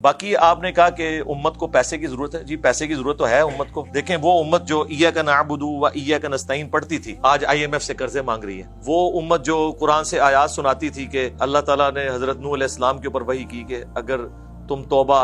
باقی آپ نے کہا کہ امت کو پیسے کی ضرورت ہے. جی پیسے کی ضرورت تو ہے امت کو. دیکھیں وہ امت جو ایاک نعبد و ایاک نستعین پڑھتی تھی آج IMF سے قرضے مانگ رہی ہے. وہ امت جو قرآن سے آیات سناتی تھی کہ اللہ تعالیٰ نے حضرت نوح علیہ السلام کے اوپر وحی کی کہ اگر تم توبہ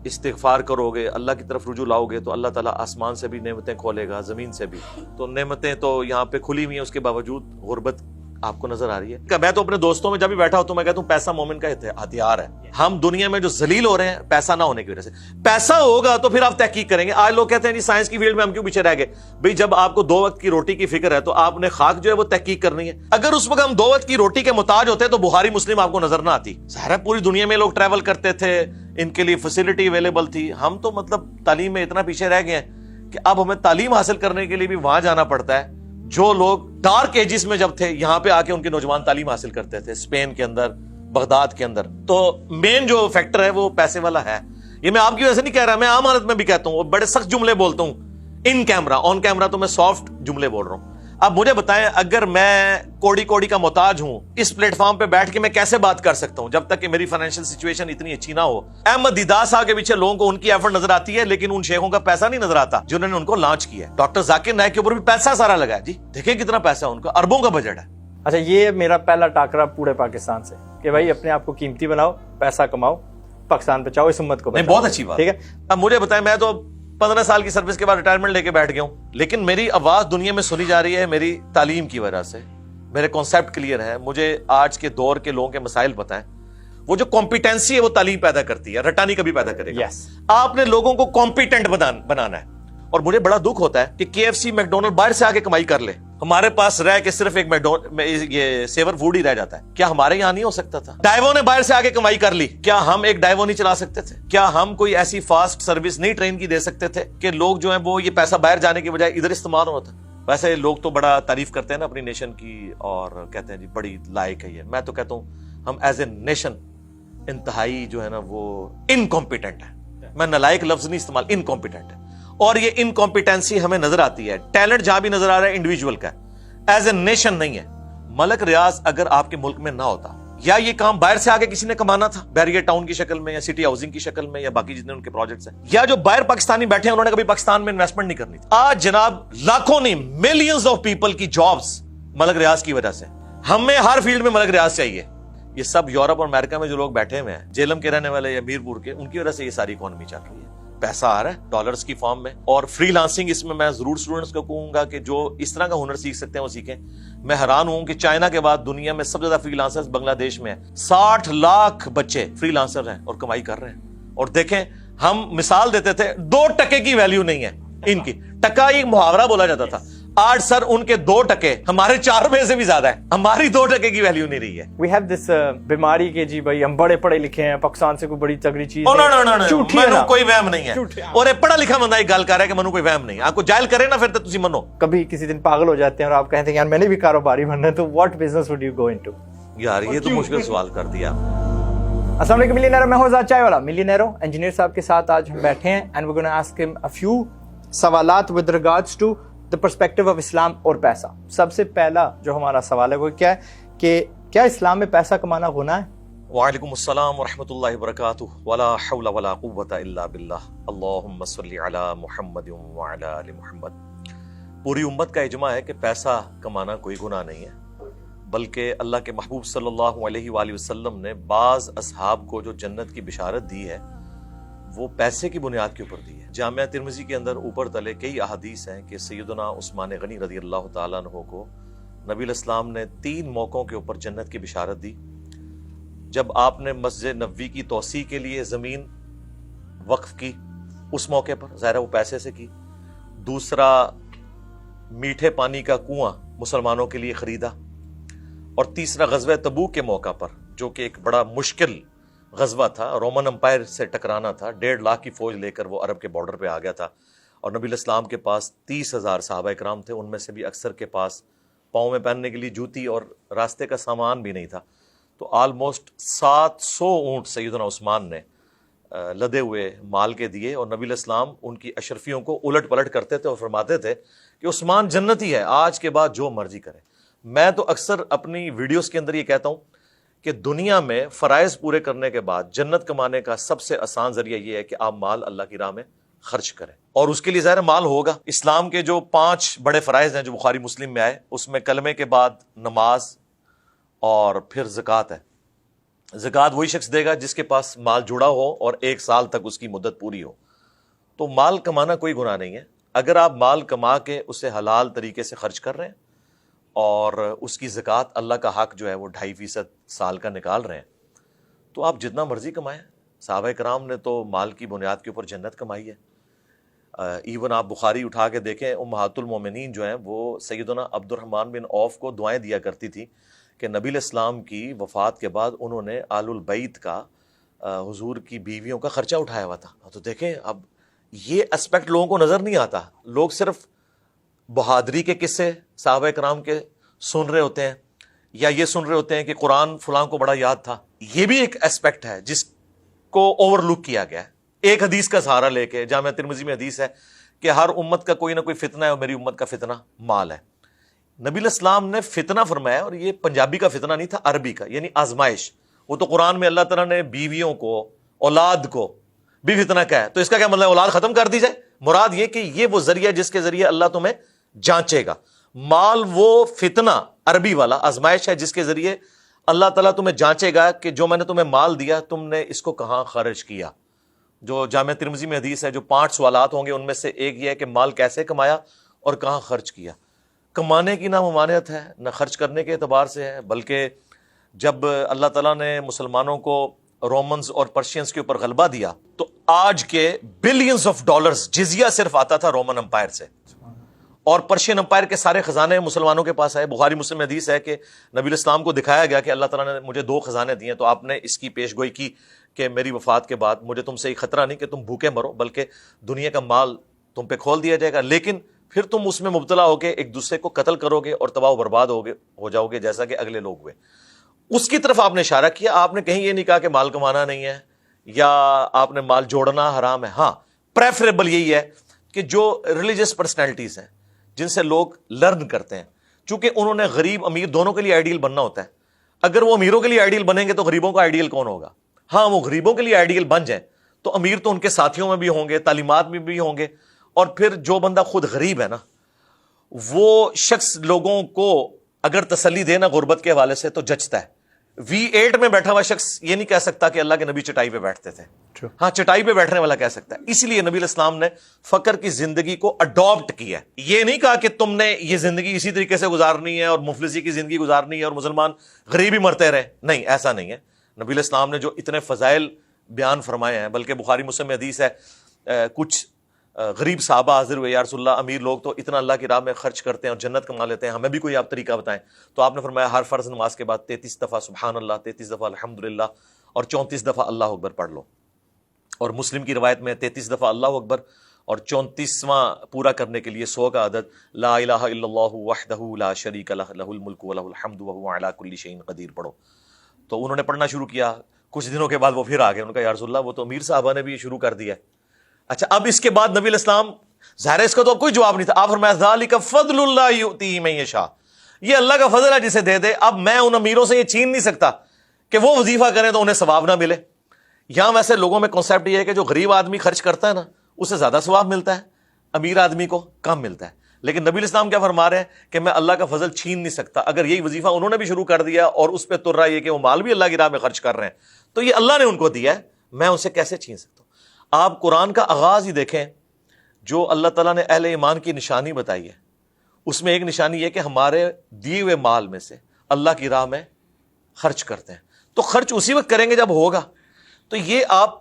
استغفار کرو گے اللہ کی طرف رجوع لاؤ گے تو اللہ تعالیٰ آسمان سے بھی نعمتیں کھولے گا زمین سے بھی. تو نعمتیں تو یہاں پہ کھلی ہوئی ہیں, اس کے باوجود غربت آپ کو نظر آ رہی ہے. میں تو اپنے دوستوں میں جب بھی بیٹھا ہوتا ہوں میں کہتا ہوں پیسہ مومن کا ہتھیار ہے. ہم دنیا میں جو ذلیل ہو رہے ہیں پیسہ نہ ہونے کی وجہ سے. پیسہ ہوگا تو پھر آپ تحقیق کریں گے. آج لوگ کہتے ہیں جی سائنس کی فیلڈ میں ہم کیوں پیچھے رہ گئے. بھئی جب آپ کو 2 وقت کی روٹی کی فکر ہے تو آپ نے خاک جو ہے وہ تحقیق کرنی ہے. اگر اس وقت ہم 2 وقت کی روٹی کے محتاج ہوتے تو بخاری مسلم آپ کو نظر نہ آتی. ظاہر ہے پوری دنیا میں لوگ ٹریول کرتے تھے, ان کے لیے فیسلٹی اویلیبل تھی. ہم تو مطلب تعلیم میں اتنا پیچھے رہ گئے ہیں کہ اب ہمیں تعلیم حاصل کرنے کے لیے بھی وہاں جانا پڑتا ہے. جو لوگ ڈارک ایجز میں جب تھے یہاں پہ آ کے ان کے نوجوان تعلیم حاصل کرتے تھے اسپین کے اندر, بغداد کے اندر. تو مین جو فیکٹر ہے وہ پیسے والا ہے. یہ میں آپ کی وجہ سے نہیں کہہ رہا, میں عام حالت میں بھی کہتا ہوں, بڑے سخت جملے بولتا ہوں. ان کیمرہ آن کیمرہ تو میں سافٹ جملے بول رہا ہوں. اب مجھے بتائیں اگر میں کوڑی کا محتاج ہوں اس پلیٹ فارم پہ بیٹھ کے میں کیسے بات کر سکتا ہوں جب تک کہ میری فائنینشیل سچویشن اتنی اچھی نہ ہو. احمد دیدار صاحب کے پیچھے لوگوں کو ان کی ایفرٹ نظر آتی ہے لیکن ان شیخوں کا پیسہ نہیں نظر آتا جنہوں نے ان کو لانچ کیا ہے. ڈاکٹر ذاکر نائک کے اوپر بھی پیسہ سارا لگا ہے. جی دیکھیں کتنا پیسہ ہے ان کا, اربوں کا بجٹ ہے. اچھا یہ میرا پہلا ٹاکرا پورے پاکستان سے کہ بھائی اپنے آپ کو قیمتی بناؤ, پیسہ کماؤ, پاکستان بچاؤ, اس امت کو بچاؤ. بہت اچھی بات ٹھیک ہے. اب مجھے بتائیں میں تو 15 سال کی سروس کے بعد ریٹائرمنٹ لے کے بیٹھ گیا ہوں لیکن میری آواز دنیا میں سنی جا رہی ہے میری تعلیم کی وجہ سے. میرے کانسیپٹ کلیئر ہے, مجھے آج کے دور کے لوگوں کے مسائل پتہ ہیں. وہ جو کمپیٹنسی ہے وہ تعلیم پیدا کرتی ہے, رٹانی کبھی پیدا کرے گا. آپ نے لوگوں کو کمپیٹنٹ بنانا ہے. اور مجھے بڑا دکھ ہوتا ہے کہ KFC میکڈونلڈ باہر سے آگے کمائی کر لے, ہمارے پاس رہ کے صرف ایک یہ سیور فوڈ ہی رہ جاتا ہے. کیا ہمارے یہاں نہیں ہو سکتا تھا؟ ڈائیو نے باہر سے آگے کمائی کر لی, کیا ہم ایک ڈائیو نہیں چلا سکتے تھے؟ کیا ہم کوئی ایسی فاسٹ سروس نہیں ٹرین کی دے سکتے تھے کہ لوگ جو ہیں وہ یہ پیسہ باہر جانے کی بجائے ادھر استعمال ہوتا؟ ویسے لوگ تو بڑا تعریف کرتے ہیں نا اپنی نیشن کی اور کہتے ہیں جی بڑی لائق ہے یہ. میں تو کہتا ہوں ہم ایز اے نیشن انتہائی جو ہے نا وہ انکمپیٹنٹ ہے. میں نالائق لفظ نہیں استعمال, انکمپیٹنٹ ہے. اور یہ انکمپیٹنسی ہمیں نظر آتی ہے. ٹیلنٹ جہاں بھی نظر آ رہا ہے انڈیویجول کا ہے, ایز اے نیشن نہیں ہے. ملک ریاض اگر آپ کے ملک میں نہ ہوتا یا یہ کام باہر سے آگے کسی نے کمانا تھا بیریئر ٹاؤن کی شکل میں یا سٹی ہاؤسنگ کی شکل میں یا باقی جتنے ان کے پروجیکٹس ہیں, یا جو باہر پاکستانی بیٹھے ہیں انہوں نے کبھی پاکستان میں انویسٹمنٹ نہیں کرنی تھی. آج جناب لاکھوں نہیں ملینز آف پیپل کی جابز ملک ریاض کی وجہ سے. ہمیں ہر فیلڈ میں ملک ریاض چاہیے. یہ سب یورپ اور امریکہ میں جو لوگ بیٹھے ہوئے ہیں جیلم کے رہنے والے یا میرپور کے, ان کی وجہ سے یہ ساری اکانومی چل رہی ہے. پیسہ آ رہا ہے ڈالرز کی فارم میں. اور فری لانسنگ اس میں ضرور اسٹوڈنٹس کو کہوں گا کہ جو اس طرح کا ہنر سیکھ سکتے ہیں وہ سیکھیں. میں حیران ہوں کہ چائنا کے بعد دنیا میں سب سے زیادہ فری لانسرز بنگلہ دیش میں ہیں. 60 لاکھ بچے فری لانسر ہیں اور کمائی کر رہے ہیں. اور دیکھیں ہم مثال دیتے تھے 2 ٹکے کی ویلیو نہیں ہے ان کی. ٹکا ایک محاورہ بولا جاتا تھا, آج سر ان کے 2 ٹکے ہمارے 4 روپے سے بھی زیادہ ہے. ہماری 2 ٹکے کی ویلیو نہیں رہی ہے. We have this بیماری کہ جی بھائی ہم بڑے پڑھے لکھے ہیں, پاکستان سے کوئی بڑی تگڑی چیز منو کوئی وہم نہیں ہے. اور ایک پڑھا لکھا بندہ ایک گل کر رہا ہے کہ منو کوئی وہم نہیں ہے. آپ کو جائل کرے نا پھر تو تسی منو. کبھی کسی دن پاگل ہو جاتے ہیں اور آپ کہتے ہیں یار میں نے بھی کاروباری بننا ہے, تو what business would you go into؟ یار یہ تو مشکل سوال کر دیا. السلام علیکم ملینئر, میں ہوں آزاد چائے والا. ملینئر انجینئر صاحب کے ساتھ آج ہم بیٹھے ہیں and we're going to ask him a few سوالات with regards to the perspective of اسلام اور پیسہ. سب سے پہلا جو ہمارا سوال ہے وہ کیا ہے کہ کیا اسلام میں پیسہ کمانا گناہ ہے؟ وعلیکم السلام ورحمۃ اللہ وبرکاتہ. ولا حول ولا قوۃ الا باللہ. اللہم صلی علی محمد وعلی آل محمد. پوری امت کا اجماع ہے کہ پیسہ کمانا کوئی گناہ نہیں ہے, بلکہ اللہ کے محبوب صلی اللہ علیہ وآلہ وسلم نے بعض اصحاب کو جو جنت کی بشارت دی ہے وہ پیسے کی بنیاد کے اوپر دی ہے. جامعہ ترمذی کے اندر اوپر تلے کئی احادیث ہیں کہ سیدنا عثمان غنی رضی اللہ تعالیٰ عنہ کو نبی علیہ السلام نے 3 موقعوں کے اوپر جنت کی بشارت دی. جب آپ نے مسجد نبوی کی توسیع کے لیے زمین وقف کی اس موقع پر, ظاہر ہے وہ پیسے سے کی. دوسرا میٹھے پانی کا کنواں مسلمانوں کے لیے خریدا. اور تیسرا غزوہ تبوک کے موقع پر جو کہ ایک بڑا مشکل غزوہ تھا, رومن امپائر سے ٹکرانا تھا, 1.5 لاکھ کی فوج لے کر وہ عرب کے بارڈر پہ آ گیا تھا. اور نبی علیہ السلام کے پاس 30,000 صحابہ اکرام تھے, ان میں سے بھی اکثر کے پاس پاؤں میں پہننے کے لیے جوتی اور راستے کا سامان بھی نہیں تھا. تو آلموسٹ 700 اونٹ سیدنا عثمان نے لدے ہوئے مال کے دیے. اور نبی علیہ السلام ان کی اشرفیوں کو الٹ پلٹ کرتے تھے اور فرماتے تھے کہ عثمان جنتی ہے, آج کے بعد جو مرضی کرے. میں تو اکثر اپنی ویڈیوز کے اندر یہ کہتا ہوں کہ دنیا میں فرائض پورے کرنے کے بعد جنت کمانے کا سب سے آسان ذریعہ یہ ہے کہ آپ مال اللہ کی راہ میں خرچ کریں، اور اس کے لیے ظاہر مال ہوگا۔ اسلام کے جو 5 بڑے فرائض ہیں جو بخاری مسلم میں آئے، اس میں کلمے کے بعد نماز اور پھر زکوٰۃ ہے۔ زکوٰۃ وہی شخص دے گا جس کے پاس مال جڑا ہو اور 1 سال تک اس کی مدت پوری ہو۔ تو مال کمانا کوئی گناہ نہیں ہے، اگر آپ مال کما کے اسے حلال طریقے سے خرچ کر رہے ہیں اور اس کی زکوٰۃ اللہ کا حق جو ہے وہ 2.5% سال کا نکال رہے ہیں، تو آپ جتنا مرضی کمائیں۔ صحابہ کرام نے تو مال کی بنیاد کے اوپر جنت کمائی ہے۔ ایون آپ بخاری اٹھا کے دیکھیں، امہات المومنین جو ہیں وہ سیدنا عبد الرحمن بن عوف کو دعائیں دیا کرتی تھی کہ نبی علیہ السلام کی وفات کے بعد انہوں نے آل البیت کا حضور کی بیویوں کا خرچہ اٹھایا ہوا تھا۔ تو دیکھیں اب یہ اسپیکٹ لوگوں کو نظر نہیں آتا، لوگ صرف بہادری کے قصے صحابہ کرام کے سن رہے ہوتے ہیں، یا یہ سن رہے ہوتے ہیں کہ قرآن فلاں کو بڑا یاد تھا۔ یہ بھی ایک اسپیکٹ ہے جس کو اوور لک کیا گیا ہے۔ ایک حدیث کا سہارا لے کے، جامعہ ترمذی میں حدیث ہے کہ ہر امت کا کوئی نہ کوئی فتنہ ہے اور میری امت کا فتنہ مال ہے۔ نبی علیہ السلام نے فتنہ فرمایا، اور یہ پنجابی کا فتنہ نہیں تھا، عربی کا، یعنی آزمائش۔ وہ تو قرآن میں اللہ تعالیٰ نے بیویوں کو، اولاد کو بھی فتنہ کہا ہے، تو اس کا کیا مطلب اولاد ختم کر دی جائے؟ مراد یہ کہ یہ وہ ذریعہ جس کے ذریعے اللہ تمہیں جانچے گا۔ مال وہ فتنہ عربی والا آزمائش ہے جس کے ذریعے اللہ تعالیٰ تمہیں جانچے گا کہ جو میں نے تمہیں مال دیا تم نے اس کو کہاں خرچ کیا۔ جو جامعہ ترمذی میں حدیث ہے، جو 5 سوالات ہوں گے ان میں سے ایک یہ ہے کہ مال کیسے کمایا اور کہاں خرچ کیا۔ کمانے کی نہ ممانعت ہے نہ خرچ کرنے کے اعتبار سے ہے، بلکہ جب اللہ تعالیٰ نے مسلمانوں کو رومنز اور پرشینز کے اوپر غلبہ دیا تو آج کے بلینز آف ڈالرز جزیہ صرف آتا تھا رومن امپائر سے، اور پرشین امپائر کے سارے خزانے مسلمانوں کے پاس آئے۔ بخاری مسلم میں حدیث ہے کہ نبی علیہ السلام کو دکھایا گیا کہ اللہ تعالیٰ نے مجھے 2 خزانے دیے، تو آپ نے اس کی پیش گوئی کی کہ میری وفات کے بعد مجھے تم سے یہ خطرہ نہیں کہ تم بھوکے مرو، بلکہ دنیا کا مال تم پہ کھول دیا جائے گا، لیکن پھر تم اس میں مبتلا ہو کے ایک دوسرے کو قتل کرو گے اور تباہ و برباد ہو جاؤ گے جیسا کہ اگلے لوگ ہوئے۔ اس کی طرف آپ نے اشارہ کیا، آپ نے کہیں یہ نہیں کہا کہ مال کمانا نہیں ہے یا آپ نے مال جوڑنا حرام ہے۔ ہاں، پریفریبل یہی ہے کہ جو ریلیجس پرسنالٹیز ہیں جن سے لوگ لرن کرتے ہیں، چونکہ انہوں نے غریب امیر دونوں کے لیے آئیڈیل بننا ہوتا ہے، اگر وہ امیروں کے لیے آئیڈیل بنیں گے تو غریبوں کا آئیڈیل کون ہوگا؟ ہاں، وہ غریبوں کے لیے آئیڈیل بن جائیں تو امیر تو ان کے ساتھیوں میں بھی ہوں گے، تعلیمات میں بھی ہوں گے، اور پھر جو بندہ خود غریب ہے نا، وہ شخص لوگوں کو اگر تسلی دے نا غربت کے حوالے سے تو جچتا ہے۔ V8 میں بیٹھا ہوا شخص یہ نہیں کہہ سکتا کہ اللہ کے نبی چٹائی پہ بیٹھتے تھے۔ ہاں، چٹائی پہ بیٹھنے والا کہہ سکتا ہے۔ اس لیے نبی علیہ السلام نے فقر کی زندگی کو اڈاپٹ کیا ہے، یہ نہیں کہا کہ تم نے یہ زندگی اسی طریقے سے گزارنی ہے اور مفلسی کی زندگی گزارنی ہے اور مسلمان غریب ہی مرتے رہے، نہیں، ایسا نہیں ہے۔ نبی علیہ السلام نے جو اتنے فضائل بیان فرمائے ہیں، بلکہ بخاری مسلم میں حدیث ہے کچھ غریب صحابہ حاضر ہوئے، یا رسول اللہ امیر لوگ تو اتنا اللہ کی راہ میں خرچ کرتے ہیں اور جنت کما لیتے ہیں، ہمیں بھی کوئی آپ طریقہ بتائیں۔ تو آپ نے فرمایا ہر فرض نماز کے بعد 33 دفعہ سبحان اللہ، 33 دفعہ الحمدللہ اور 34 دفعہ اللہ اکبر پڑھ لو۔ اور مسلم کی روایت میں 33 دفعہ اللہ اکبر اور 34واں پورا کرنے کے لیے 100 کا عدد لا الہ الا اللہ وحدہ لا شریک لہ لہ الملک ولہ الحمد وہو علی کل شیء قدیر پڑھو۔ تو انہوں نے پڑھنا شروع کیا، کچھ دنوں کے بعد وہ پھر آ گئے، انہوں نے کہا یا رسول اللہ وہ تو امیر صحابہ نے بھی شروع کر دیا ہے۔ اچھا، اب اس کے بعد نبی علیہ السلام، ظاہر ہے اس کا تو کوئی جواب نہیں تھا، آپ فرمایا ذالک فضل اللہ یؤتیہ من یشاء، یہ اللہ کا فضل ہے جسے دے دے۔ اب میں ان امیروں سے یہ چھین نہیں سکتا کہ وہ وظیفہ کریں تو انہیں ثواب نہ ملے۔ یہاں ویسے لوگوں میں کنسیپٹ یہ ہے کہ جو غریب آدمی خرچ کرتا ہے نا اسے زیادہ ثواب ملتا ہے، امیر آدمی کو کم ملتا ہے، لیکن نبی علیہ السلام کیا فرما رہے ہیں کہ میں اللہ کا فضل چھین نہیں سکتا۔ اگر یہی وظیفہ انہوں نے بھی شروع کر دیا اور اس پہ تر رہا ہے کہ وہ مال بھی اللہ کی راہ میں خرچ کر رہے ہیں، تو یہ اللہ نے ان کو دیا ہے، میں ان سے کیسے چھین سکتا ہوں؟ آپ قرآن کا آغاز ہی دیکھیں، جو اللہ تعالیٰ نے اہل ایمان کی نشانی بتائی ہے، اس میں ایک نشانی یہ کہ ہمارے دیے ہوئے مال میں سے اللہ کی راہ میں خرچ کرتے ہیں، تو خرچ اسی وقت کریں گے جب ہوگا۔ تو یہ آپ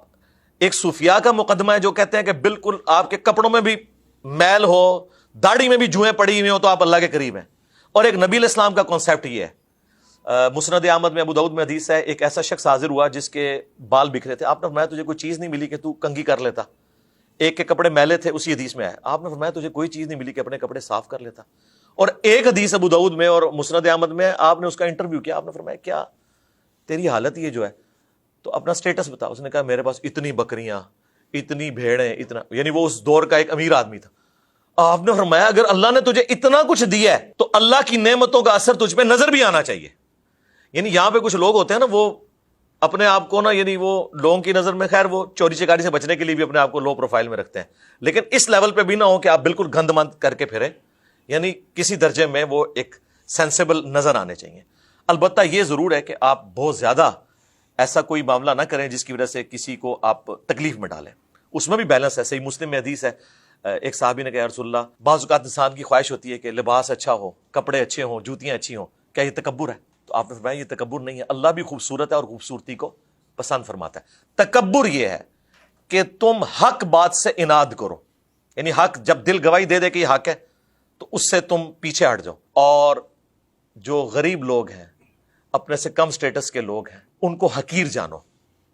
ایک صوفیاء کا مقدمہ ہے جو کہتے ہیں کہ بالکل آپ کے کپڑوں میں بھی میل ہو، داڑھی میں بھی جوئیں پڑی ہوئی ہوں تو آپ اللہ کے قریب ہیں، اور ایک نبی علیہ السلام کا کانسیپٹ یہ ہے۔ مسند احمد میں، ابو داؤد میں حدیث ہے، ایک ایسا شخص حاضر ہوا جس کے بال بکھرے تھے، آپ نے فرمایا تجھے کوئی چیز نہیں ملی کہ تو کنگھی کر لیتا؟ ایک کے کپڑے میلے تھے، اسی حدیث میں آیا، آپ نے فرمایا تجھے کوئی چیز نہیں ملی کہ اپنے کپڑے صاف کر لیتا؟ اور ایک حدیث ابو داؤد میں اور مسند احمد میں آپ نے اس کا انٹرویو کیا، آپ نے فرمایا کیا تیری حالت یہ جو ہے، تو اپنا سٹیٹس بتا۔ اس نے کہا میرے پاس اتنی بکریاں، اتنی بھیڑیں، اتنا، یعنی وہ اس دور کا ایک امیر آدمی تھا۔ آپ نے فرمایا اگر اللہ نے تجھے اتنا کچھ دیا ہے تو اللہ کی نعمتوں کا اثر تجھ پہ نظر بھی آنا چاہیے، یعنی یہاں پہ کچھ لوگ ہوتے ہیں نا، وہ اپنے آپ کو نا، یعنی وہ لوگوں کی نظر میں خیر وہ چوری چکاری سے بچنے کے لیے بھی اپنے آپ کو لو پروفائل میں رکھتے ہیں، لیکن اس لیول پہ بھی نہ ہو کہ آپ بالکل گند مند کر کے پھریں، یعنی کسی درجے میں وہ ایک سینسیبل نظر آنے چاہیے. البتہ یہ ضرور ہے کہ آپ بہت زیادہ ایسا کوئی معاملہ نہ کریں جس کی وجہ سے کسی کو آپ تکلیف میں ڈالیں. اس میں بھی بیلنس ہے. صحیح مسلم میں حدیث ہے، ایک صحابی نے کہا یا رسول اللہ، بعض اوقات انسان کی خواہش ہوتی ہے کہ لباس اچھا ہو، کپڑے اچھے ہوں، جوتیاں اچھی ہوں، کیا یہ تکبر ہے؟ تو آپ نے فرمایا یہ تکبر نہیں ہے، اللہ بھی خوبصورت ہے اور خوبصورتی کو پسند فرماتا ہے. تکبر یہ ہے کہ تم حق بات سے اناد کرو، یعنی حق جب دل گواہی دے دے کہ یہ حق ہے تو اس سے تم پیچھے ہٹ جاؤ. اور جو غریب لوگ ہیں، اپنے سے کم سٹیٹس کے لوگ ہیں، ان کو حقیر جانو،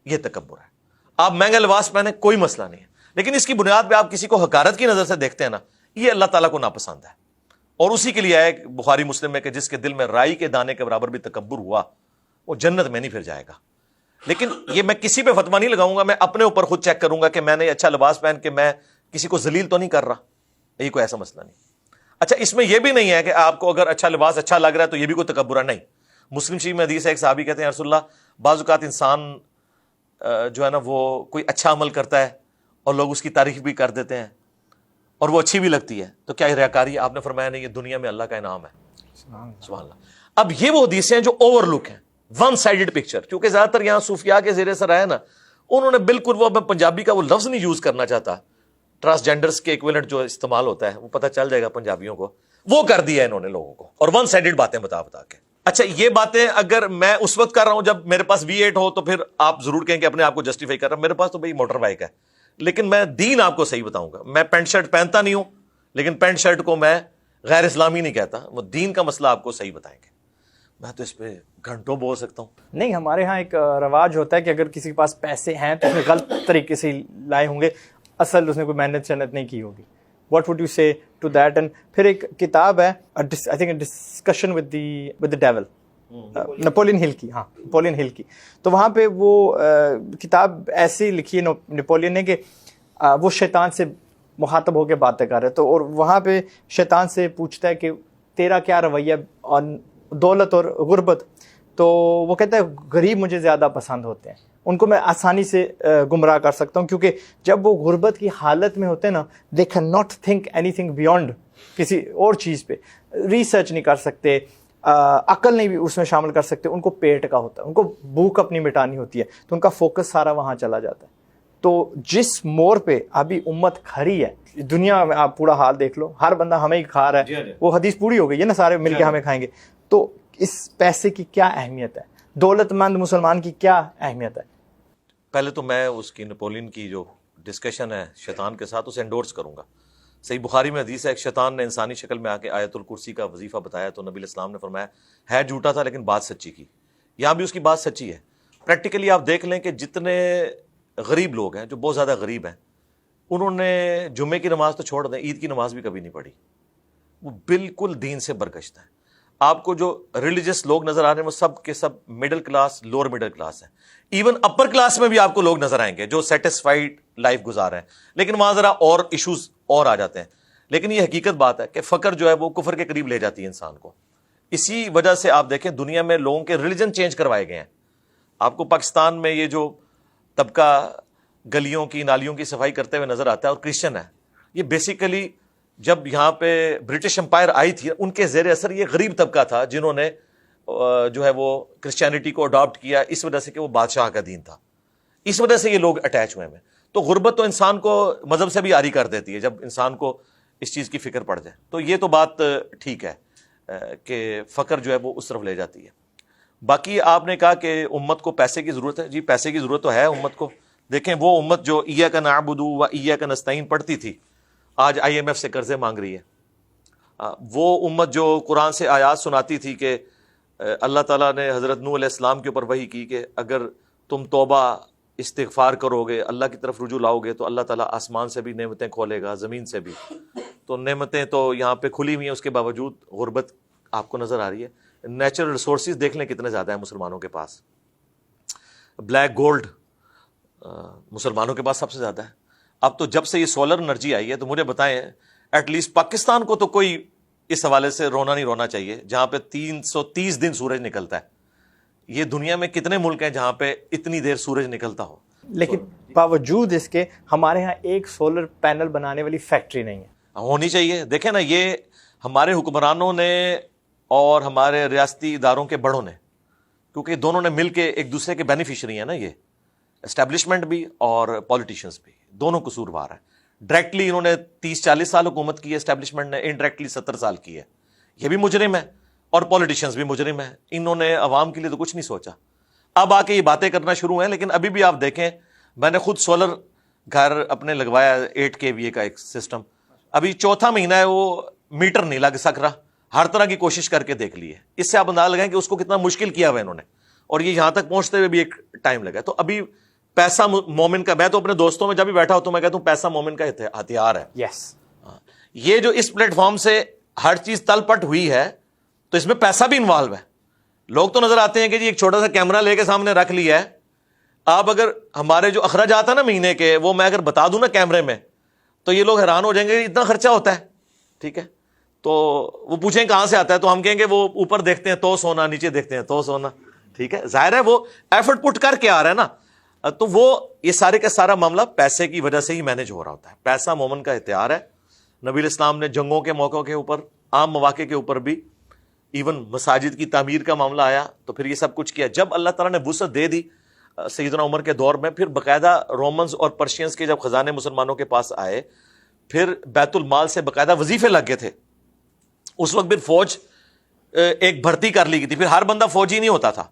یہ تکبر ہے. آپ مہنگا لباس پہنے کوئی مسئلہ نہیں ہے، لیکن اس کی بنیاد پہ آپ کسی کو حقارت کی نظر سے دیکھتے ہیں نا، یہ اللہ تعالیٰ کو ناپسند ہے. اور اسی کے لیے ہے بخاری مسلم میں کہ جس کے دل میں رائی کے دانے کے برابر بھی تکبر ہوا وہ جنت میں نہیں پھر جائے گا. لیکن یہ میں کسی پہ فتویٰ نہیں لگاؤں گا، میں اپنے اوپر خود چیک کروں گا کہ میں نے اچھا لباس پہن کے میں کسی کو ذلیل تو نہیں کر رہا. یہ کوئی ایسا مسئلہ نہیں. اچھا، اس میں یہ بھی نہیں ہے کہ آپ کو اگر اچھا لباس اچھا لگ رہا ہے تو یہ بھی کوئی تکبر ہے، نہیں. مسلم شریف میں حدیث ہے، ایک صحابی کہتے ہیں یا رسول اللہ، بعض اوقات انسان جو ہے نا وہ کوئی اچھا عمل کرتا ہے اور لوگ اس کی تعریف بھی کر دیتے ہیں اور وہ اچھی بھی لگتی ہے، تو کیا یہ ریاکاری ہے؟ آپ نے فرمایا نہیں، یہ دنیا میں اللہ کا انعام ہے. سبحان اللہ. اب یہ وہ حدیثیں ہیں جو اوور لک ہیں، ون سائیڈڈ پکچر. کیونکہ زیادہ تر یہاں صوفیاء کے زیر اثر آیا نا، انہوں نے بالکل وہ، میں پنجابی کا وہ لفظ نہیں یوز کرنا چاہتا، ٹرانسجینڈرز کے ایکویلنٹ جو استعمال ہوتا ہے وہ پتہ چل جائے گا پنجابیوں کو، وہ کر دیا انہوں نے لوگوں کو، اور ون سائیڈڈ باتیں بتا کے. اچھا، یہ باتیں اگر میں اس وقت کر رہا ہوں جب میرے پاس V8 ہو تو پھر آپ ضرور کہیں کہ اپنے آپ کو جسٹیفائی کر رہا ہوں. میرے پاس تو بھائی موٹر بائک ہے، لیکن میں دین آپ کو صحیح بتاؤں گا. میں پینٹ شرٹ پہنتا نہیں ہوں، لیکن پینٹ شرٹ کو میں غیر اسلامی نہیں کہتا. وہ دین کا مسئلہ آپ کو صحیح بتائیں گے. میں تو اس پہ گھنٹوں بول سکتا ہوں. نہیں، ہمارے ہاں ایک رواج ہوتا ہے کہ اگر کسی کے پاس پیسے ہیں تو اس نے غلط طریقے سے لائے ہوں گے، اصل اس نے کوئی محنت شنت نہیں کی ہوگی. What would you say to that? And پھر ایک کتاب ہے I think a discussion with the devil, Napoleon ہل کی. ہاں، نپولین ہل کی. تو وہاں پہ وہ کتاب ایسی لکھی ہے نپولین نے کہ وہ شیطان سے مخاطب ہو کے باتیں کر رہے تو، اور وہاں پہ شیطان سے پوچھتا ہے کہ تیرا کیا رویہ اور دولت اور غربت. تو وہ کہتا ہے غریب مجھے زیادہ پسند ہوتے ہیں، ان کو میں آسانی سے گمراہ کر سکتا ہوں، کیونکہ جب وہ غربت کی حالت میں ہوتے ہیں نا، they can not think any thing beyond, کسی اور چیز پہ ریسرچ نہیں کر سکتے، عقل نہیں بھی اس میں شامل کر سکتے. ان کو پیٹ کا ہوتا ہے، ان کو بھوک اپنی مٹانی ہوتی ہے، تو ان کا فوکس سارا وہاں چلا جاتا ہے. تو جس مور پہ ابھی امت کھڑی ہے دنیا میں، آپ پورا حال دیکھ لو، ہر بندہ ہمیں ہی کھا رہا ہے. وہ حدیث پوری ہو گئی ہے نا، سارے مل کے ہمیں کھائیں گے. تو اس پیسے کی کیا اہمیت ہے؟ دولت مند مسلمان کی کیا اہمیت ہے؟ پہلے تو میں اس کی نپولین کی جو ڈسکشن ہے شیطان کے ساتھ، اسے انڈورس کروں گا. صحیح بخاری میں حدیث ہے، ایک شیطان نے انسانی شکل میں آ کے آیت الکرسی کا وظیفہ بتایا تو نبی علیہ السلام نے فرمایا ہے جھوٹا تھا لیکن بات سچی کی. یہاں بھی اس کی بات سچی ہے. پریکٹیکلی آپ دیکھ لیں کہ جتنے غریب لوگ ہیں، جو بہت زیادہ غریب ہیں، انہوں نے جمعے کی نماز تو چھوڑ دیں، عید کی نماز بھی کبھی نہیں پڑھی. وہ بالکل دین سے برگشتہ ہیں. آپ کو جو ریلیجس لوگ نظر آ رہے ہیں وہ سب کے سب middle class, lower middle class ہیں. ایون اپر کلاس میں بھی آپ کو لوگ نظر آئیں گے جو سیٹسفائیڈ لائف گزار رہے ہیں، لیکن وہاں ذرا اور ایشوز اور آ جاتے ہیں. لیکن یہ حقیقت بات ہے کہ فقر جو ہے وہ کفر کے قریب لے جاتی ہے انسان کو. اسی وجہ سے آپ دیکھیں دنیا میں لوگوں کے ریلیجن چینج کروائے گئے ہیں. آپ کو پاکستان میں یہ جو طبقہ گلیوں کی نالیوں کی صفائی کرتے ہوئے نظر آتا ہے اور کرسچن ہے، یہ بیسیکلی جب یہاں پہ برٹش امپائر آئی تھی ان کے زیر اثر یہ غریب طبقہ تھا جنہوں نے جو ہے وہ کرسچینٹی کو اڈاپٹ کیا اس وجہ سے کہ وہ بادشاہ کا دین تھا. اس وجہ سے یہ لوگ اٹیچ ہوئے ہیں. تو غربت تو انسان کو مذہب سے بھی عاری کر دیتی ہے جب انسان کو اس چیز کی فکر پڑ جائے. تو یہ تو بات ٹھیک ہے کہ فقر جو ہے وہ اس طرف لے جاتی ہے. باقی آپ نے کہا کہ امت کو پیسے کی ضرورت ہے. جی پیسے کی ضرورت تو ہے امت کو. دیکھیں وہ امت جو ایاک نعبد و ایاک نستعین پڑھتی تھی آج IMF سے قرضے مانگ رہی ہے. وہ امت جو قرآن سے آیات سناتی تھی کہ اللہ تعالیٰ نے حضرت نوح علیہ السلام کے اوپر وحی کی کہ اگر تم توبہ استغفار کرو گے، اللہ کی طرف رجوع لاؤ گے تو اللہ تعالیٰ آسمان سے بھی نعمتیں کھولے گا، زمین سے بھی. تو نعمتیں تو یہاں پہ کھلی ہوئی ہیں، اس کے باوجود غربت آپ کو نظر آ رہی ہے. نیچرل ریسورسز دیکھ لیں کتنے زیادہ ہیں مسلمانوں کے پاس. بلیک گولڈ مسلمانوں کے پاس سب سے زیادہ ہے. اب تو جب سے یہ سولر انرجی آئی ہے تو مجھے بتائیں ایٹ لیسٹ پاکستان کو تو کوئی اس حوالے سے رونا نہیں رونا چاہیے جہاں پہ 330 دن سورج نکلتا ہے. یہ دنیا میں کتنے ملک ہیں جہاں پہ اتنی دیر سورج نکلتا ہو؟ لیکن باوجود اس کے ہمارے ہاں ایک سولر پینل بنانے والی فیکٹری نہیں ہے. ہونی چاہیے. دیکھیں نا، یہ ہمارے حکمرانوں نے اور ہمارے ریاستی اداروں کے بڑوں نے، کیونکہ دونوں نے مل کے ایک دوسرے کے بینیفیشری ہیں نا، یہ اسٹیبلشمنٹ بھی اور پولیٹیشنز بھی دونوں قصوروار ہیں. ڈائریکٹلی انہوں نے 30-40 سال حکومت کی ہے اسٹیبلشمنٹ نے، انڈائریکٹلی 70 سال کی ہے. یہ بھی مجرم ہے اور پولیٹیشنز بھی مجرم ہیں. انہوں نے عوام کے لیے تو کچھ نہیں سوچا. اب آ کے یہ باتیں کرنا شروع ہیں. لیکن ابھی بھی آپ دیکھیں، میں نے خود سولر گھر اپنے لگوایا 8 kVA کا ایک سسٹم. ابھی 4تھا مہینہ ہے، وہ میٹر نہیں لگ سک رہا. ہر طرح کی کوشش کر کے دیکھ لی ہے. اس سے آپ اندازہ لگائیں کہ اس کو کتنا مشکل کیا ہوا انہوں نے، اور یہ یہاں تک پہنچتے ہوئے بھی ایک ٹائم لگا. تو ابھی پیسہ مومن کا، میں تو اپنے دوستوں میں جب بھی بیٹھا ہوتا ہوں میں کہتا ہوں پیسہ مومن کا ہتھیار ہے. یس، یہ جو اس پلیٹ فارم سے ہر چیز تل پٹ ہوئی ہے تو اس میں پیسہ بھی انوالو ہے. لوگ تو نظر آتے ہیں کہ جی ایک چھوٹا سا کیمرہ لے کے سامنے رکھ لیا ہے. آپ اگر ہمارے جو اخراجات ہیں نا مہینے کے، وہ میں اگر بتا دوں نا کیمرے میں، تو یہ لوگ حیران ہو جائیں گے اتنا خرچہ ہوتا ہے. ٹھیک ہے، تو وہ پوچھیں کہاں سے آتا ہے، تو ہم کہیں گے وہ اوپر دیکھتے ہیں تو سونا، نیچے دیکھتے ہیں تو سونا. ٹھیک ہے، ظاہر ہے وہ ایفرٹ پٹ کر کے آ رہا ہے نا. تو وہ یہ سارے کا سارا معاملہ پیسے کی وجہ سے ہی مینج ہو رہا ہوتا ہے. پیسہ مومن کا ہتھیار ہے. نبی الاسلام نے جنگوں کے موقعوں کے اوپر، عام مواقع کے اوپر بھی، ایون مساجد کی تعمیر کا معاملہ آیا تو پھر یہ سب کچھ کیا. جب اللہ تعالیٰ نے وسعت دے دی سیدنا عمر کے دور میں، پھر باقاعدہ رومنز اور پرشینز کے جب خزانے مسلمانوں کے پاس آئے، پھر بیت المال سے باقاعدہ وظیفے لگ گئے تھے. اس وقت پھر فوج ایک بھرتی کر لی گئی تھی. پھر ہر بندہ فوجی نہیں ہوتا تھا.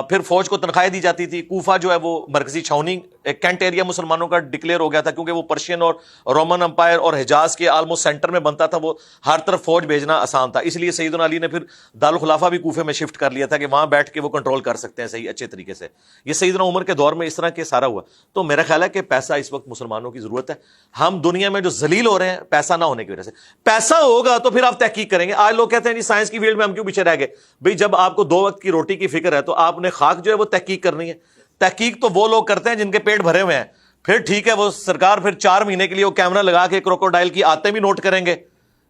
پھر فوج کو تنخواہیں دی جاتی تھی. کوفہ جو ہے وہ مرکزی چھاونی کینٹ ایریا مسلمانوں کا ڈکلیئر ہو گیا تھا، کیونکہ وہ پرشین اور رومن امپائر اور حجاز کے آلموسٹ سینٹر میں بنتا تھا. وہ ہر طرف فوج بھیجنا آسان تھا. اس لیے سیدنا علی نے پھر دارالخلافہ بھی کوفے میں شفٹ کر لیا تھا کہ وہاں بیٹھ کے وہ کنٹرول کر سکتے ہیں صحیح اچھے طریقے سے. یہ سیدنا عمر کے دور میں اس طرح کے سارا ہوا. تو میرا خیال ہے کہ پیسہ اس وقت مسلمانوں کی ضرورت ہے. ہم دنیا میں جو ذلیل ہو رہے ہیں پیسہ نہ ہونے کی وجہ سے. پیسہ ہوگا تو پھر آپ تحقیق کریں گے. آج لوگ کہتے ہیں جی سائنس کی فیلڈ میں ہم کیوں پیچھے رہ گئے. بھئی جب آپ کو 2 وقت کی روٹی کی فکر ہے تو آپ نے خاک جو ہے وہ تحقیق کرنی ہے. تحقیق تو وہ لوگ کرتے ہیں جن کے پیٹ بھرے ہوئے ہیں. پھر ٹھیک ہے، وہ سرکار پھر 4 مہینے کے لیے وہ کیمرہ لگا کے کروکوڈائل کی عادتیں بھی نوٹ کریں گے.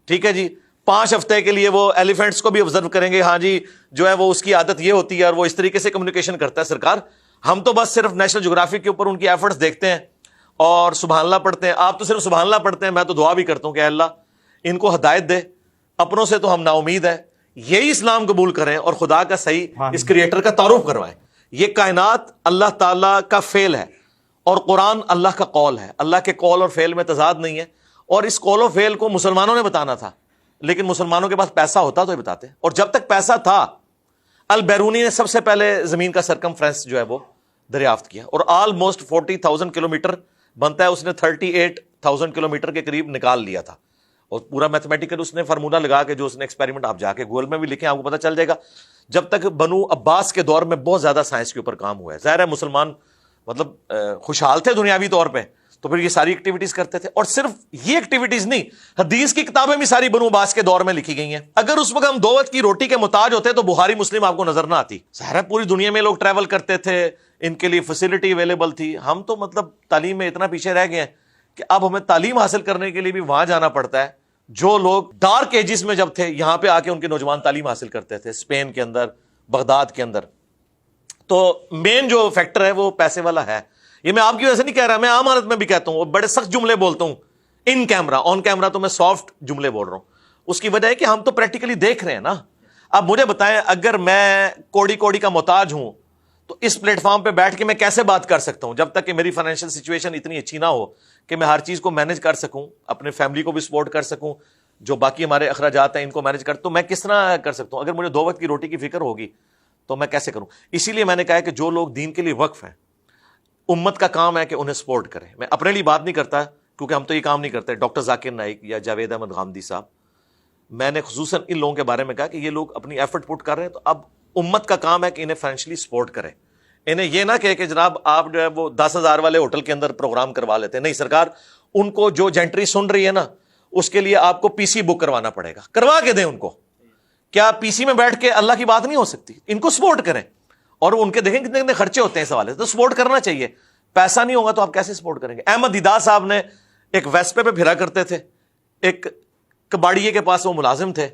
ٹھیک ہے جی، 5 ہفتے کے لیے وہ ایلیفینٹس کو بھی آبزرو کریں گے. ہاں جی، جو ہے وہ اس کی عادت یہ ہوتی ہے اور وہ اس طریقے سے کمیونیکیشن کرتا ہے. سرکار ہم تو بس صرف نیشنل جغرافی کے اوپر ان کی ایفرٹس دیکھتے ہیں اور سبحان اللہ پڑھتے ہیں. آپ تو صرف سبحان اللہ پڑھتے ہیں. میں تو دعا بھی کرتا ہوں کہ اے اللہ ان کو ہدایت دے. اپنوں سے تو ہم نا امید ہے. یہی اسلام قبول کریں اور خدا کا صحیح اس کریٹر کا تعارف کروائیں. یہ کائنات اللہ تعالیٰ کا فعل ہے اور قرآن اللہ کا قول ہے. اللہ کے قول اور فعل میں تضاد نہیں ہے. اور اس قول و فعل کو مسلمانوں نے بتانا تھا، لیکن مسلمانوں کے پاس پیسہ ہوتا تو یہ بتاتے. اور جب تک پیسہ تھا، البیرونی نے سب سے پہلے زمین کا سرکمفرنس جو ہے وہ دریافت کیا اور آلموسٹ 40,000 کلومیٹر بنتا ہے. اس نے 38,000 کلومیٹر کے قریب نکال لیا تھا. اور پورا میتھمیٹیکل اس نے فارمولا لگا کے جو اس نے ایکسپیریمنٹ، آپ جا کے گوگل میں بھی لکھیں آپ کو پتہ چل جائے گا. جب تک بنو عباس کے دور میں بہت زیادہ سائنس کے اوپر کام ہوا ہے. ظاہر ہے مسلمان مطلب خوشحال تھے دنیاوی طور پہ، تو پھر یہ ساری ایکٹیویٹیز کرتے تھے. اور صرف یہ ایکٹیویٹیز نہیں، حدیث کی کتابیں بھی ساری بنو عباس کے دور میں لکھی گئی ہیں. اگر اس وقت ہم 2 وقت کی روٹی کے محتاج ہوتے تو بخاری مسلم آپ کو نظر نہ آتی. ظاہر ہے پوری دنیا میں لوگ ٹریول کرتے تھے، ان کے لیے فیسلٹی اویلیبل تھی. ہم تو مطلب تعلیم میں اتنا پیچھے رہ گئے ہیں کہ اب ہمیں تعلیم حاصل کرنے کے لیے بھی وہاں جانا پڑتا ہے. جو لوگ ڈارک ایجز میں جب تھے یہاں پہ آ کے ان کے نوجوان تعلیم حاصل کرتے تھے، اسپین کے اندر، بغداد کے اندر. تو مین جو فیکٹر ہے وہ پیسے والا ہے. یہ میں آپ کی وجہ سے نہیں کہہ رہا، میں عام حالت میں بھی کہتا ہوں، بڑے سخت جملے بولتا ہوں. ان کیمرہ آن کیمرہ تو میں سافٹ جملے بول رہا ہوں. اس کی وجہ ہے کہ ہم تو پریکٹیکلی دیکھ رہے ہیں نا. اب مجھے بتائیں، اگر میں کوڑی کا محتاج ہوں تو اس پلیٹ فارم پہ بیٹھ کے میں کیسے بات کر سکتا ہوں جب تک کہ میری فائنینشیل سچویشن اتنی اچھی نہ ہو کہ میں ہر چیز کو مینج کر سکوں، اپنے فیملی کو بھی سپورٹ کر سکوں، جو باقی ہمارے اخراجات ہیں ان کو مینج کر. تو میں کس طرح کر سکتا ہوں؟ اگر مجھے 2 وقت کی روٹی کی فکر ہوگی تو میں کیسے کروں؟ اسی لیے میں نے کہا کہ جو لوگ دین کے لیے وقف ہیں، امت کا کام ہے کہ انہیں سپورٹ کریں. میں اپنے لیے بات نہیں کرتا کیونکہ ہم تو یہ کام نہیں کرتے. ڈاکٹر ذاکر نائک یا جاوید احمد غامدی صاحب، میں نے خصوصاً ان لوگوں کے بارے میں کہا کہ یہ لوگ اپنی ایفرٹ پٹ کر رہے ہیں، تو اب امت کا کام ہے کہ انہیں فائنینشلی سپورٹ کریں. انہیں یہ نہ کہے کہ جناب آپ جو ہے وہ 10,000 والے ہوٹل کے اندر پروگرام کروا لیتے ہیں. نہیں سرکار، ان کو جو جینٹری سن رہی ہے نا، اس کے لیے آپ کو پی سی بک کروانا پڑے گا. کروا کے دیں ان کو. کیا پی سی میں بیٹھ کے اللہ کی بات نہیں ہو سکتی؟ ان کو سپورٹ کریں اور ان کے دیکھیں کتنے کتنے خرچے ہوتے ہیں اس حوالے سے. تو سپورٹ کرنا چاہیے. پیسہ نہیں ہوگا تو آپ کیسے سپورٹ کریں گے؟ احمد دیدار صاحب نے ایک ویسپے پہ پھرا کرتے تھے. ایک کباڑیے کے پاس وہ ملازم تھے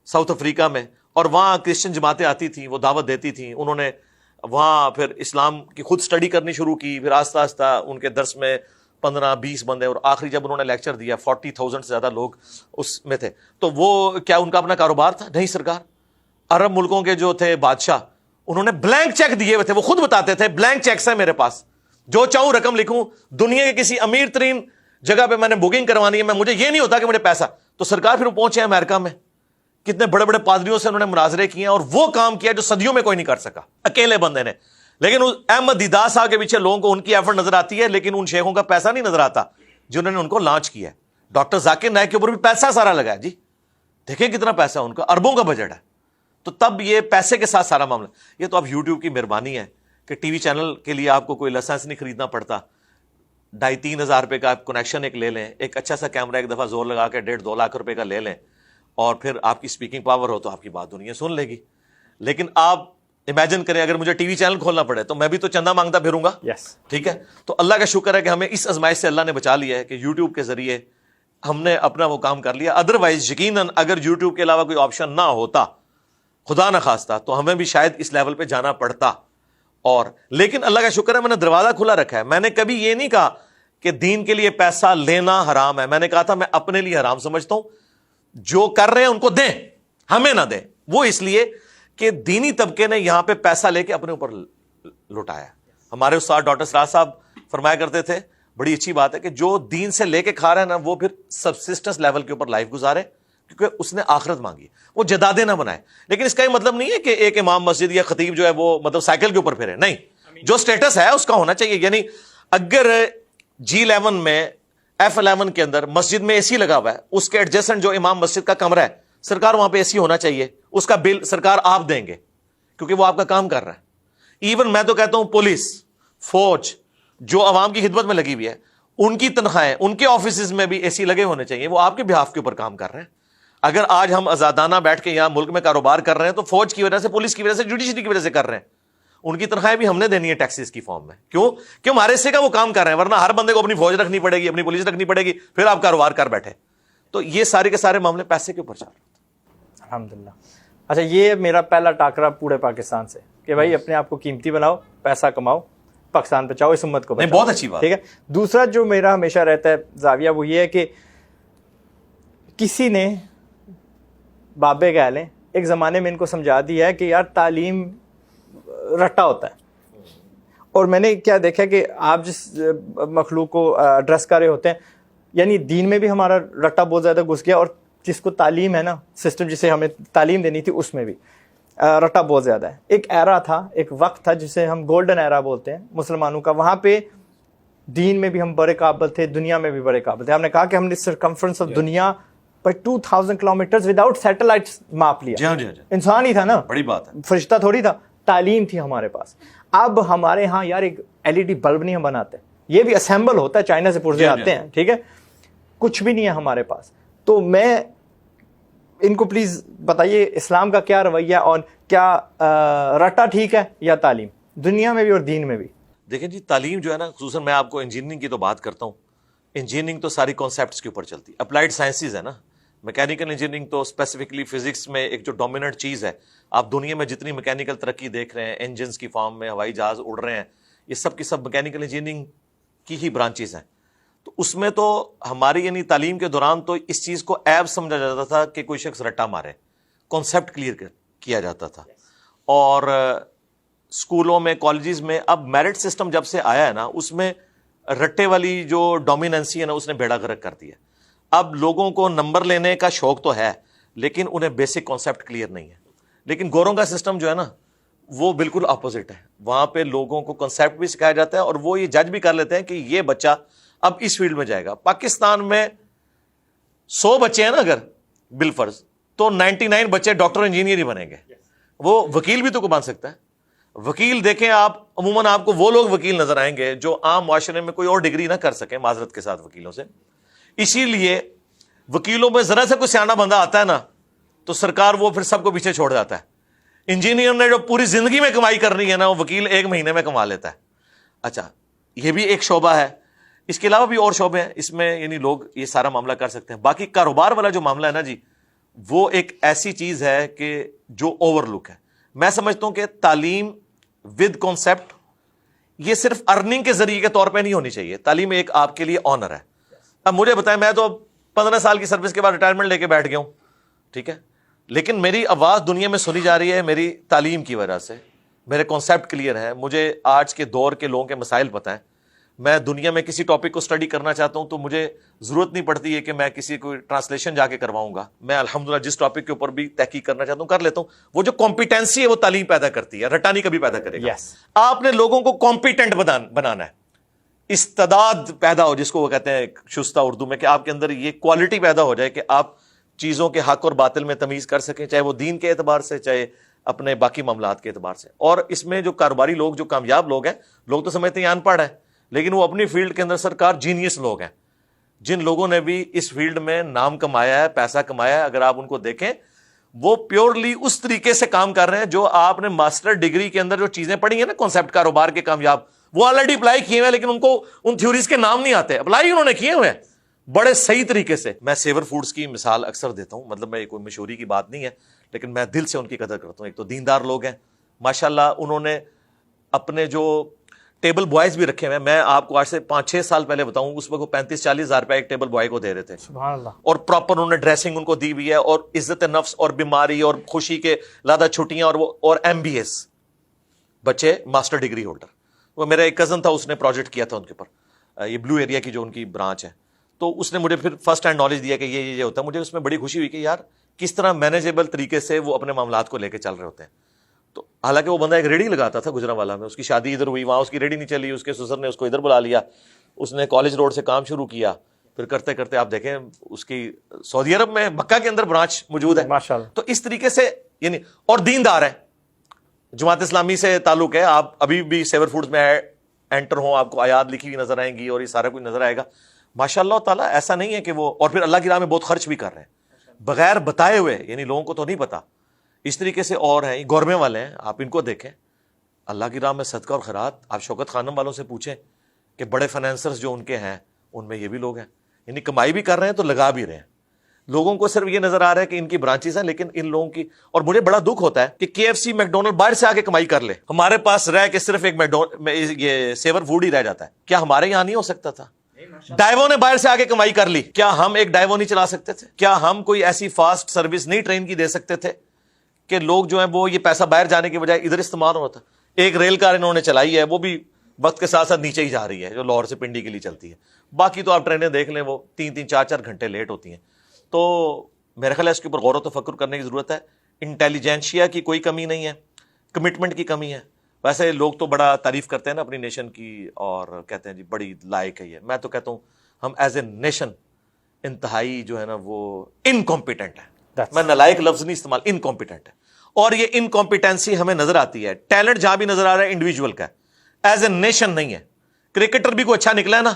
ساؤتھ افریقہ میں، اور وہاں کرسچن جماعتیں آتی تھیں، وہ دعوت دیتی تھیں. انہوں نے وہاں پھر اسلام کی خود اسٹڈی کرنی شروع کی, پھر آہستہ آہستہ ان کے درس میں 15-20 بندے, اور آخری جب انہوں نے لیکچر دیا 40,000 سے زیادہ لوگ اس میں تھے. تو وہ کیا ان کا اپنا کاروبار تھا؟ نہیں سرکار. عرب ملکوں کے جو تھے بادشاہ, انہوں نے بلینک چیک دیے ہوئے تھے. وہ خود بتاتے تھے بلینک چیکس ہیں میرے پاس, جو چاہوں رقم لکھوں, دنیا کے کسی امیر ترین جگہ پہ میں نے بکنگ کروانی ہے, مجھے یہ نہیں ہوتا کہ مجھے پیسہ. تو سرکار پھر وہ پہنچے امریکہ میں, کتنے بڑے بڑے پادریوں سے انہوں نے مناظرے کیے اور وہ کام کیا جو صدیوں میں کوئی نہیں کر سکا, اکیلے بندے نے. لیکن احمد دیدار صاحب کے پیچھے لوگوں کو ان کی ایفرٹ نظر آتی ہے, لیکن ان شیخوں کا پیسہ نہیں نظر آتا جنہوں نے ان کو لانچ کیا ہے. ڈاکٹر ذاکر نائک کے اوپر بھی پیسہ سارا لگا ہے جی, دیکھیں کتنا پیسہ ان کا, اربوں کا بجٹ ہے. تو تب یہ پیسے کے ساتھ سارا معاملہ. یہ تو اب یوٹیوب کی مہربانی ہے کہ ٹی وی چینل کے لیے آپ کو کوئی لائسنس نہیں خریدنا پڑتا. 2,500-3 ہزار روپے کا آپ کنیکشن ایک لے لیں, ایک اچھا سا کیمرہ ایک دفعہ زور لگا کے 1.5-2 لاکھ روپے کا لے لیں, اور پھر آپ کی اسپیکنگ پاور ہو تو آپ کی بات دنیا سن لے گی. لیکن آپ امیجن کریں اگر مجھے ٹی وی چینل کھولنا پڑے تو میں بھی تو چندہ مانگتا پھروں گا. ٹھیک ہے, تو اللہ کا شکر ہے کہ ہمیں اس آزمائش سے اللہ نے بچا لیا ہے کہ یوٹیوب کے ذریعے ہم نے اپنا وہ کام کر لیا. ادروائز یقیناً اگر یوٹیوب کے علاوہ کوئی آپشن نہ ہوتا, خدا نہ خواستہ, تو ہمیں بھی شاید اس لیول پہ جانا پڑتا. اور لیکن اللہ کا شکر ہے میں نے دروازہ کھلا رکھا ہے. میں نے کبھی یہ نہیں کہا کہ دین کے لیے پیسہ لینا حرام ہے. میں نے کہا تھا میں اپنے لیے حرام سمجھتا ہوں, جو کر رہے ہیں ان کو دیں, ہمیں نہ دیں. وہ اس لیے کہ دینی طبقے نے یہاں پہ پیسہ لے کے اپنے اوپر لٹایا. ہمارے استاد ڈاکٹر سراج صاحب فرمایا کرتے تھے, بڑی اچھی بات ہے, کہ جو دین سے لے کے کھا رہا ہے نا, وہ پھر سبسسٹنس لیول کے اوپر لائف گزارے, کیونکہ اس نے آخرت مانگی, وہ جدادیں نہ بنائے. لیکن اس کا یہ مطلب نہیں ہے کہ ایک امام مسجد یا خطیب جو ہے وہ مطلب سائیکل کے اوپر پھرے. نہیں, جو سٹیٹس ہے اس کا ہونا چاہیے. یعنی اگر G11 میں F11 کے اندر مسجد میں اے سی لگا ہوا ہے, اس کے ایڈجسٹنٹ جو امام مسجد کا کمرہ ہے, سرکار وہاں پہ اے سی ہونا چاہیے. اس کا بل سرکار آپ دیں گے کیونکہ وہ آپ کا کام کر رہا ہے. ایون میں تو کہتا ہوں پولیس, فوج جو عوام کی خدمت میں لگی ہوئی ہے, ان کی تنخواہیں, ان کے آفیسز میں بھی اے سی لگے ہونے چاہیے. وہ آپ کے بہاف کے اوپر کام کر رہے ہیں. اگر آج ہم آزادانہ بیٹھ کے یہاں ملک میں کاروبار کر رہے ہیں تو فوج کی وجہ سے, پولیس کی وجہ سے, جوڈیشری کی وجہ سے کر رہے ہیں. ان کی تنخواہیں بھی ہم نے دینی ہے ٹیکسز کی فارم میں. کیوں کہ ہمارے حصے کا وہ کام کر رہے ہیں, ورنہ ہر بندے کو اپنی فوج رکھنی پڑے گی, اپنی پولیس رکھنی پڑے گی, پھر آپ کاروبار کر بیٹھے. تو یہ سارے کے سارے معاملے پیسے کے اوپر چل رہے ہیں. الحمدللہ. اچھا, یہ میرا پہلا ٹاکرا پورے پاکستان سے کہ بھائی اپنے آپ کو قیمتی بناؤ, پیسہ کماؤ, پاکستان بچاؤ, اس امت کو بچاؤ. بہت اچھی بات. ٹھیک ہے. دوسرا جو میرا ہمیشہ رہتا ہے زاویہ, وہ یہ ہے کہ کسی نے, بابے کہہ لیں, ایک زمانے میں ان کو سمجھا دیا ہے کہ یار تعلیم رٹا ہوتا ہے. اور میں نے کیا دیکھا کہ آپ جس مخلوق کو ایڈریس کر رہے ہوتے ہیں, یعنی دین میں بھی ہمارا رٹا بہت زیادہ گھس گیا, اور جس کو تعلیم ہے نا, سسٹم جسے ہمیں تعلیم دینی تھی, اس میں بھی رٹا بہت زیادہ ہے. ایک ایرا تھا, ایک وقت تھا جسے ہم گولڈن ایرا بولتے ہیں مسلمانوں کا, وہاں پہ دین میں بھی ہم بڑے قابل تھے, دنیا میں بھی بڑے قابل تھے. ہم نے کہا کہ ہم نے سرکمفرنس آف دنیا پر 2000 کلومیٹر وداؤٹ سیٹلائٹس ماپ لیا. انسان ہی تھا نا, بڑی بات ہے, فرشتہ تھوڑی تھا. تعلیم تھی ہمارے پاس. اب ہمارے ہاں یار ایک LED بلب نہیں ہم بناتے, یہ بھی اسمبل ہوتا ہے, چائنا سے پرزے آتے ہیں. ٹھیک ہے, کچھ بھی نہیں ہے ہمارے پاس. تو میں ان کو پلیز بتائیے اسلام کا کیا رویہ, اور کیا رٹا ٹھیک ہے یا تعلیم, دنیا میں بھی اور دین میں بھی؟ دیکھیں جی, تعلیم جو ہے نا, خصوصاً میں آپ کو انجینئرنگ کی تو بات کرتا ہوں. انجینئرنگ تو ساری کانسیپٹس کے اوپر چلتی, اپلائیڈ سائنسز ہے نا. میکینیکل انجینئرنگ تو اسپیسیفکلی فزکس میں ایک جو ڈومیننٹ چیز ہے. آپ دنیا میں جتنی میکینیکل ترقی دیکھ رہے ہیں, انجنس کی فارم میں ہوائی جہاز اڑ رہے ہیں, یہ سب کی سب میکینیکل انجینئرنگ کی ہی برانچز ہیں. تو اس میں تو ہماری یعنی تعلیم کے دوران تو اس چیز کو عیب سمجھا جاتا تھا کہ کوئی شخص رٹا مارے, کانسیپٹ کلیئر کیا جاتا تھا. اور اسکولوں میں, کالجز میں اب میرٹ سسٹم جب سے آیا ہے نا, اس میں رٹے والی جو ڈومیننسی ہے نا, اس نے بیڑا غرق کر دیا. اب لوگوں کو نمبر لینے کا شوق تو ہے, لیکن انہیں بیسک کانسیپٹ کلیئر نہیں ہے. لیکن گوروں کا سسٹم جو ہے نا, وہ بالکل اپوزٹ ہے. وہاں پہ لوگوں کو کانسیپٹ بھی سکھایا جاتا ہے, اور وہ یہ جج بھی کر لیتے ہیں کہ یہ بچہ اب اس فیلڈ میں جائے گا. پاکستان میں 100 بچے ہیں نا اگر بالفرض, تو 99 بچے ڈاکٹر انجینئر ہی بنیں گے. وہ وکیل بھی تو کو بن سکتا ہے. وکیل دیکھیں آپ, عموماً آپ کو وہ لوگ وکیل نظر آئیں گے جو عام معاشرے میں کوئی اور ڈگری نہ کر سکیں, معذرت کے ساتھ وکیلوں سے. اسی لیے وکیلوں میں ذرا سے کوئی سیانا بندہ آتا ہے نا, تو سرکار وہ پھر سب کو پیچھے چھوڑ جاتا ہے. انجینئر نے جو پوری زندگی میں کمائی کرنی ہے نا, وہ وکیل 1 مہینے میں کما لیتا ہے. اچھا, یہ بھی ایک شعبہ ہے. اس کے علاوہ بھی اور شعبے ہیں, اس میں یعنی لوگ یہ سارا معاملہ کر سکتے ہیں. باقی کاروبار والا جو معاملہ ہے نا جی, وہ ایک ایسی چیز ہے کہ جو اوور لک ہے. میں سمجھتا ہوں کہ تعلیم ود کانسیپٹ. یہ صرف ارننگ کے ذریعے کے طور پہ نہیں ہونی چاہیے. تعلیم ایک آپ کے لیے آنر ہے. اب مجھے بتائیں, میں تو 15 سال کی سروس کے بعد ریٹائرمنٹ لے کے بیٹھ گیا ہوں, ٹھیک ہے, لیکن میری آواز دنیا میں سنی جا رہی ہے میری تعلیم کی وجہ سے. میرے کانسیپٹ کلیئر ہیں, مجھے آج کے دور کے لوگوں کے مسائل پتہ ہیں. میں دنیا میں کسی ٹاپک کو اسٹڈی کرنا چاہتا ہوں تو مجھے ضرورت نہیں پڑتی ہے کہ میں کسی کو ٹرانسلیشن جا کے کرواؤں گا. میں الحمدللہ جس ٹاپک کے اوپر بھی تحقیق کرنا چاہتا ہوں کر لیتا ہوں. وہ جو کمپیٹنسی ہے وہ تعلیم پیدا کرتی ہے, رٹانی کبھی پیدا کرے گا. آپ نے لوگوں کو کمپیٹنٹ بنانا ہے, استعداد پیدا ہو, جس کو وہ کہتے ہیں شستہ اردو میں, کہ آپ کے اندر یہ کوالٹی پیدا ہو جائے کہ آپ چیزوں کے حق اور باطل میں تمیز کر سکیں, چاہے وہ دین کے اعتبار سے چاہے اپنے باقی معاملات کے اعتبار سے. اور اس میں جو کاروباری لوگ, جو کامیاب لوگ ہیں, لوگ تو سمجھتے ہیں ان پڑھ ہے, لیکن وہ اپنی فیلڈ کے اندر سرکار جینیس لوگ ہیں, جن لوگوں نے بھی اس فیلڈ میں نام کمایا ہے, پیسہ کمایا ہے. اگر آپ ان کو دیکھیں, وہ پیورلی اس طریقے سے کام کر رہے ہیں جو آپ نے ماسٹر ڈگری کے اندر جو چیزیں پڑھی ہیں نا, کانسیپٹ کاروبار کے کامیاب, وہ آلریڈی اپلائی کیے ہوئے ہیں, لیکن ان کو ان تھیوریز کے نام نہیں آتے. اپلائی انہوں نے کیے ہوئے ہیں بڑے صحیح طریقے سے. میں سیور فوڈز کی مثال اکثر دیتا ہوں, مطلب میں کوئی مشہوری کی بات نہیں ہے, لیکن میں دل سے ان کی قدر کرتا ہوں. ایک تو دیندار لوگ ہیں ماشاءاللہ, انہوں نے اپنے جو ٹیبل بوائز بھی رکھے ہوئے ہیں. میں آپ کو آج سے 5-6 سال پہلے بتاؤں, اس وقت وہ 35-40 ہزار روپے ایک ٹیبل بوائے کو دے رہے تھے. سبحان اللہ. اور پراپر انہوں نے ڈریسنگ ان کو دی ہوئی ہے, اور عزت نفس اور بیماری اور خوشی کے لادہ چھٹیاں, اور MBAs بچے ماسٹر ڈگری ہولڈر. وہ میرا ایک کزن تھا, اس نے پروجیکٹ کیا تھا ان کے اوپر, یہ بلو ایریا کی جو ان کی برانچ ہے, تو اس نے مجھے پھر فرسٹ ہینڈ نالج دیا کہ یہ ہوتا ہے. مجھے اس میں بڑی خوشی ہوئی کہ یار کس طرح مینیجیبل طریقے سے وہ اپنے معاملات کو لے کے چل رہے ہوتے ہیں. تو حالانکہ وہ بندہ ایک ریڑھی لگاتا تھا گجرانوالہ میں, اس کی شادی ادھر ہوئی, وہاں اس کی ریڑھی نہیں چلی, اس کے سسر نے اس کو ادھر بلا لیا, اس نے کالج روڈ سے کام شروع کیا, پھر کرتے کرتے آپ دیکھیں اس کی سعودی عرب میں مکہ کے اندر برانچ موجود ہے ماشاءاللہ. تو اس طریقے سے یعنی, اور دیندار ہے, جماعت اسلامی سے تعلق ہے. آپ ابھی بھی سیور فوڈز میں انٹر ہوں, آپ کو آیات لکھی ہوئی نظر آئیں گی اور یہ سارا کچھ نظر آئے گا ماشاء اللہ تعالیٰ. ایسا نہیں ہے کہ وہ, اور پھر اللہ کی راہ میں بہت خرچ بھی کر رہے ہیں بغیر بتائے ہوئے, یعنی لوگوں کو تو نہیں پتا. اس طریقے سے اور ہیں, گورنمنٹ والے ہیں, آپ ان کو دیکھیں اللہ کی راہ میں صدقہ اور خیرات. آپ شوکت خانم والوں سے پوچھیں کہ بڑے فائنینسرز جو ان کے ہیں, ان میں یہ بھی لوگ ہیں, یعنی کمائی بھی کر رہے ہیں تو لگا بھی رہے ہیں. لوگوں کو صرف یہ نظر آ رہا ہے کہ ان کی برانچز ہیں, لیکن ان لوگوں کی, اور مجھے بڑا دکھ ہوتا ہے کہ KFC میکڈونلڈ باہر سے آ کے کمائی کر لے, ہمارے پاس رہ کے صرف ایک یہ سیور فوڈ ہی رہ جاتا ہے. کیا ہمارے یہاں نہیں ہو سکتا تھا؟ ڈائیو نے باہر سے آ کے کمائی کر لی, کیا ہم ایک ڈائیو نہیں چلا سکتے تھے؟ کیا ہم کوئی ایسی فاسٹ سروس نہیں ٹرین کی دے سکتے تھے کہ لوگ جو ہیں وہ یہ پیسہ باہر جانے کی بجائے ادھر استعمال ہوتا؟ ایک ریل کار انہوں نے چلائی ہے, وہ بھی وقت کے ساتھ ساتھ نیچے ہی جا رہی ہے, جو لاہور سے پنڈی کے لیے چلتی ہے. باقی تو آپ ٹرینیں دیکھ لیں, وہ 3-3 4-4 گھنٹے لیٹ ہوتی ہیں. تو میرے خیال ہے اس کے اوپر غور و تفکر کرنے کی ضرورت ہے. انٹیلیجنشیا کی کوئی کمی نہیں ہے, کمٹمنٹ کی کمی ہے. ویسے لوگ تو بڑا تعریف کرتے ہیں نا اپنی نیشن کی, اور کہتے ہیں جی بڑی لائق ہے یہ. میں تو کہتا ہوں ہم ایز اے نیشن انتہائی جو ہے نا وہ انکمپیٹنٹ ہے. میں نالائق لفظ نہیں استعمال, انکمپیٹنٹ ہے. اور یہ انکمپیٹنسی ہمیں نظر آتی ہے. ٹیلنٹ جہاں بھی نظر آ رہا ہے انڈیویجول کا ہے, ایز اے نیشن نہیں ہے. کرکٹر بھی کوئی اچھا نکلا ہے نا,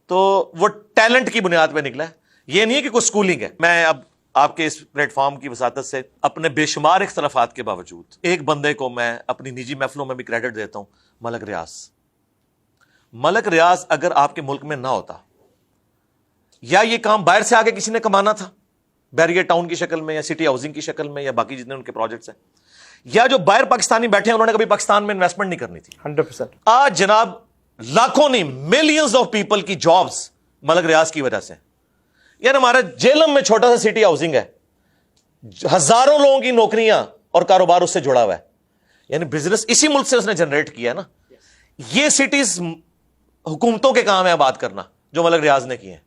تو وہ ٹیلنٹ کی بنیاد پہ نکلا ہے, یہ نہیں ہے کہ کوئی سکولنگ ہے. میں اب آپ کے اس پلیٹ فارم کی وساطت سے اپنے بے شمار اختلافات کے باوجود ایک بندے کو میں اپنی نجی محفلوں میں بھی کریڈٹ دیتا ہوں, ملک ریاض. ملک ریاض اگر آپ کے ملک میں نہ ہوتا, یا یہ کام باہر سے آگے کسی نے کمانا تھا بیریئر ٹاؤن کی شکل میں, یا سٹی ہاؤسنگ کی شکل میں, یا باقی جتنے ان کے پروجیکٹس ہیں, یا جو باہر پاکستانی بیٹھے ہیں انہوں نے کبھی پاکستان میں انویسٹمنٹ نہیں کرنی تھی. 100%. آج جناب لاکھوں نہیں ملینز آف پیپل کی جابز ملک ریاض کی وجہ سے. یار ہمارا جیلم میں چھوٹا سا سٹی ہاؤسنگ ہے, ہزاروں لوگوں کی نوکریاں اور کاروبار اس سے جڑا ہوا ہے. یعنی بزنس اسی ملک سے اس نے جنریٹ کیا ہے نا. یہ سٹیز حکومتوں کے کام ہے بات کرنا جو ملک ریاض نے کیے ہیں,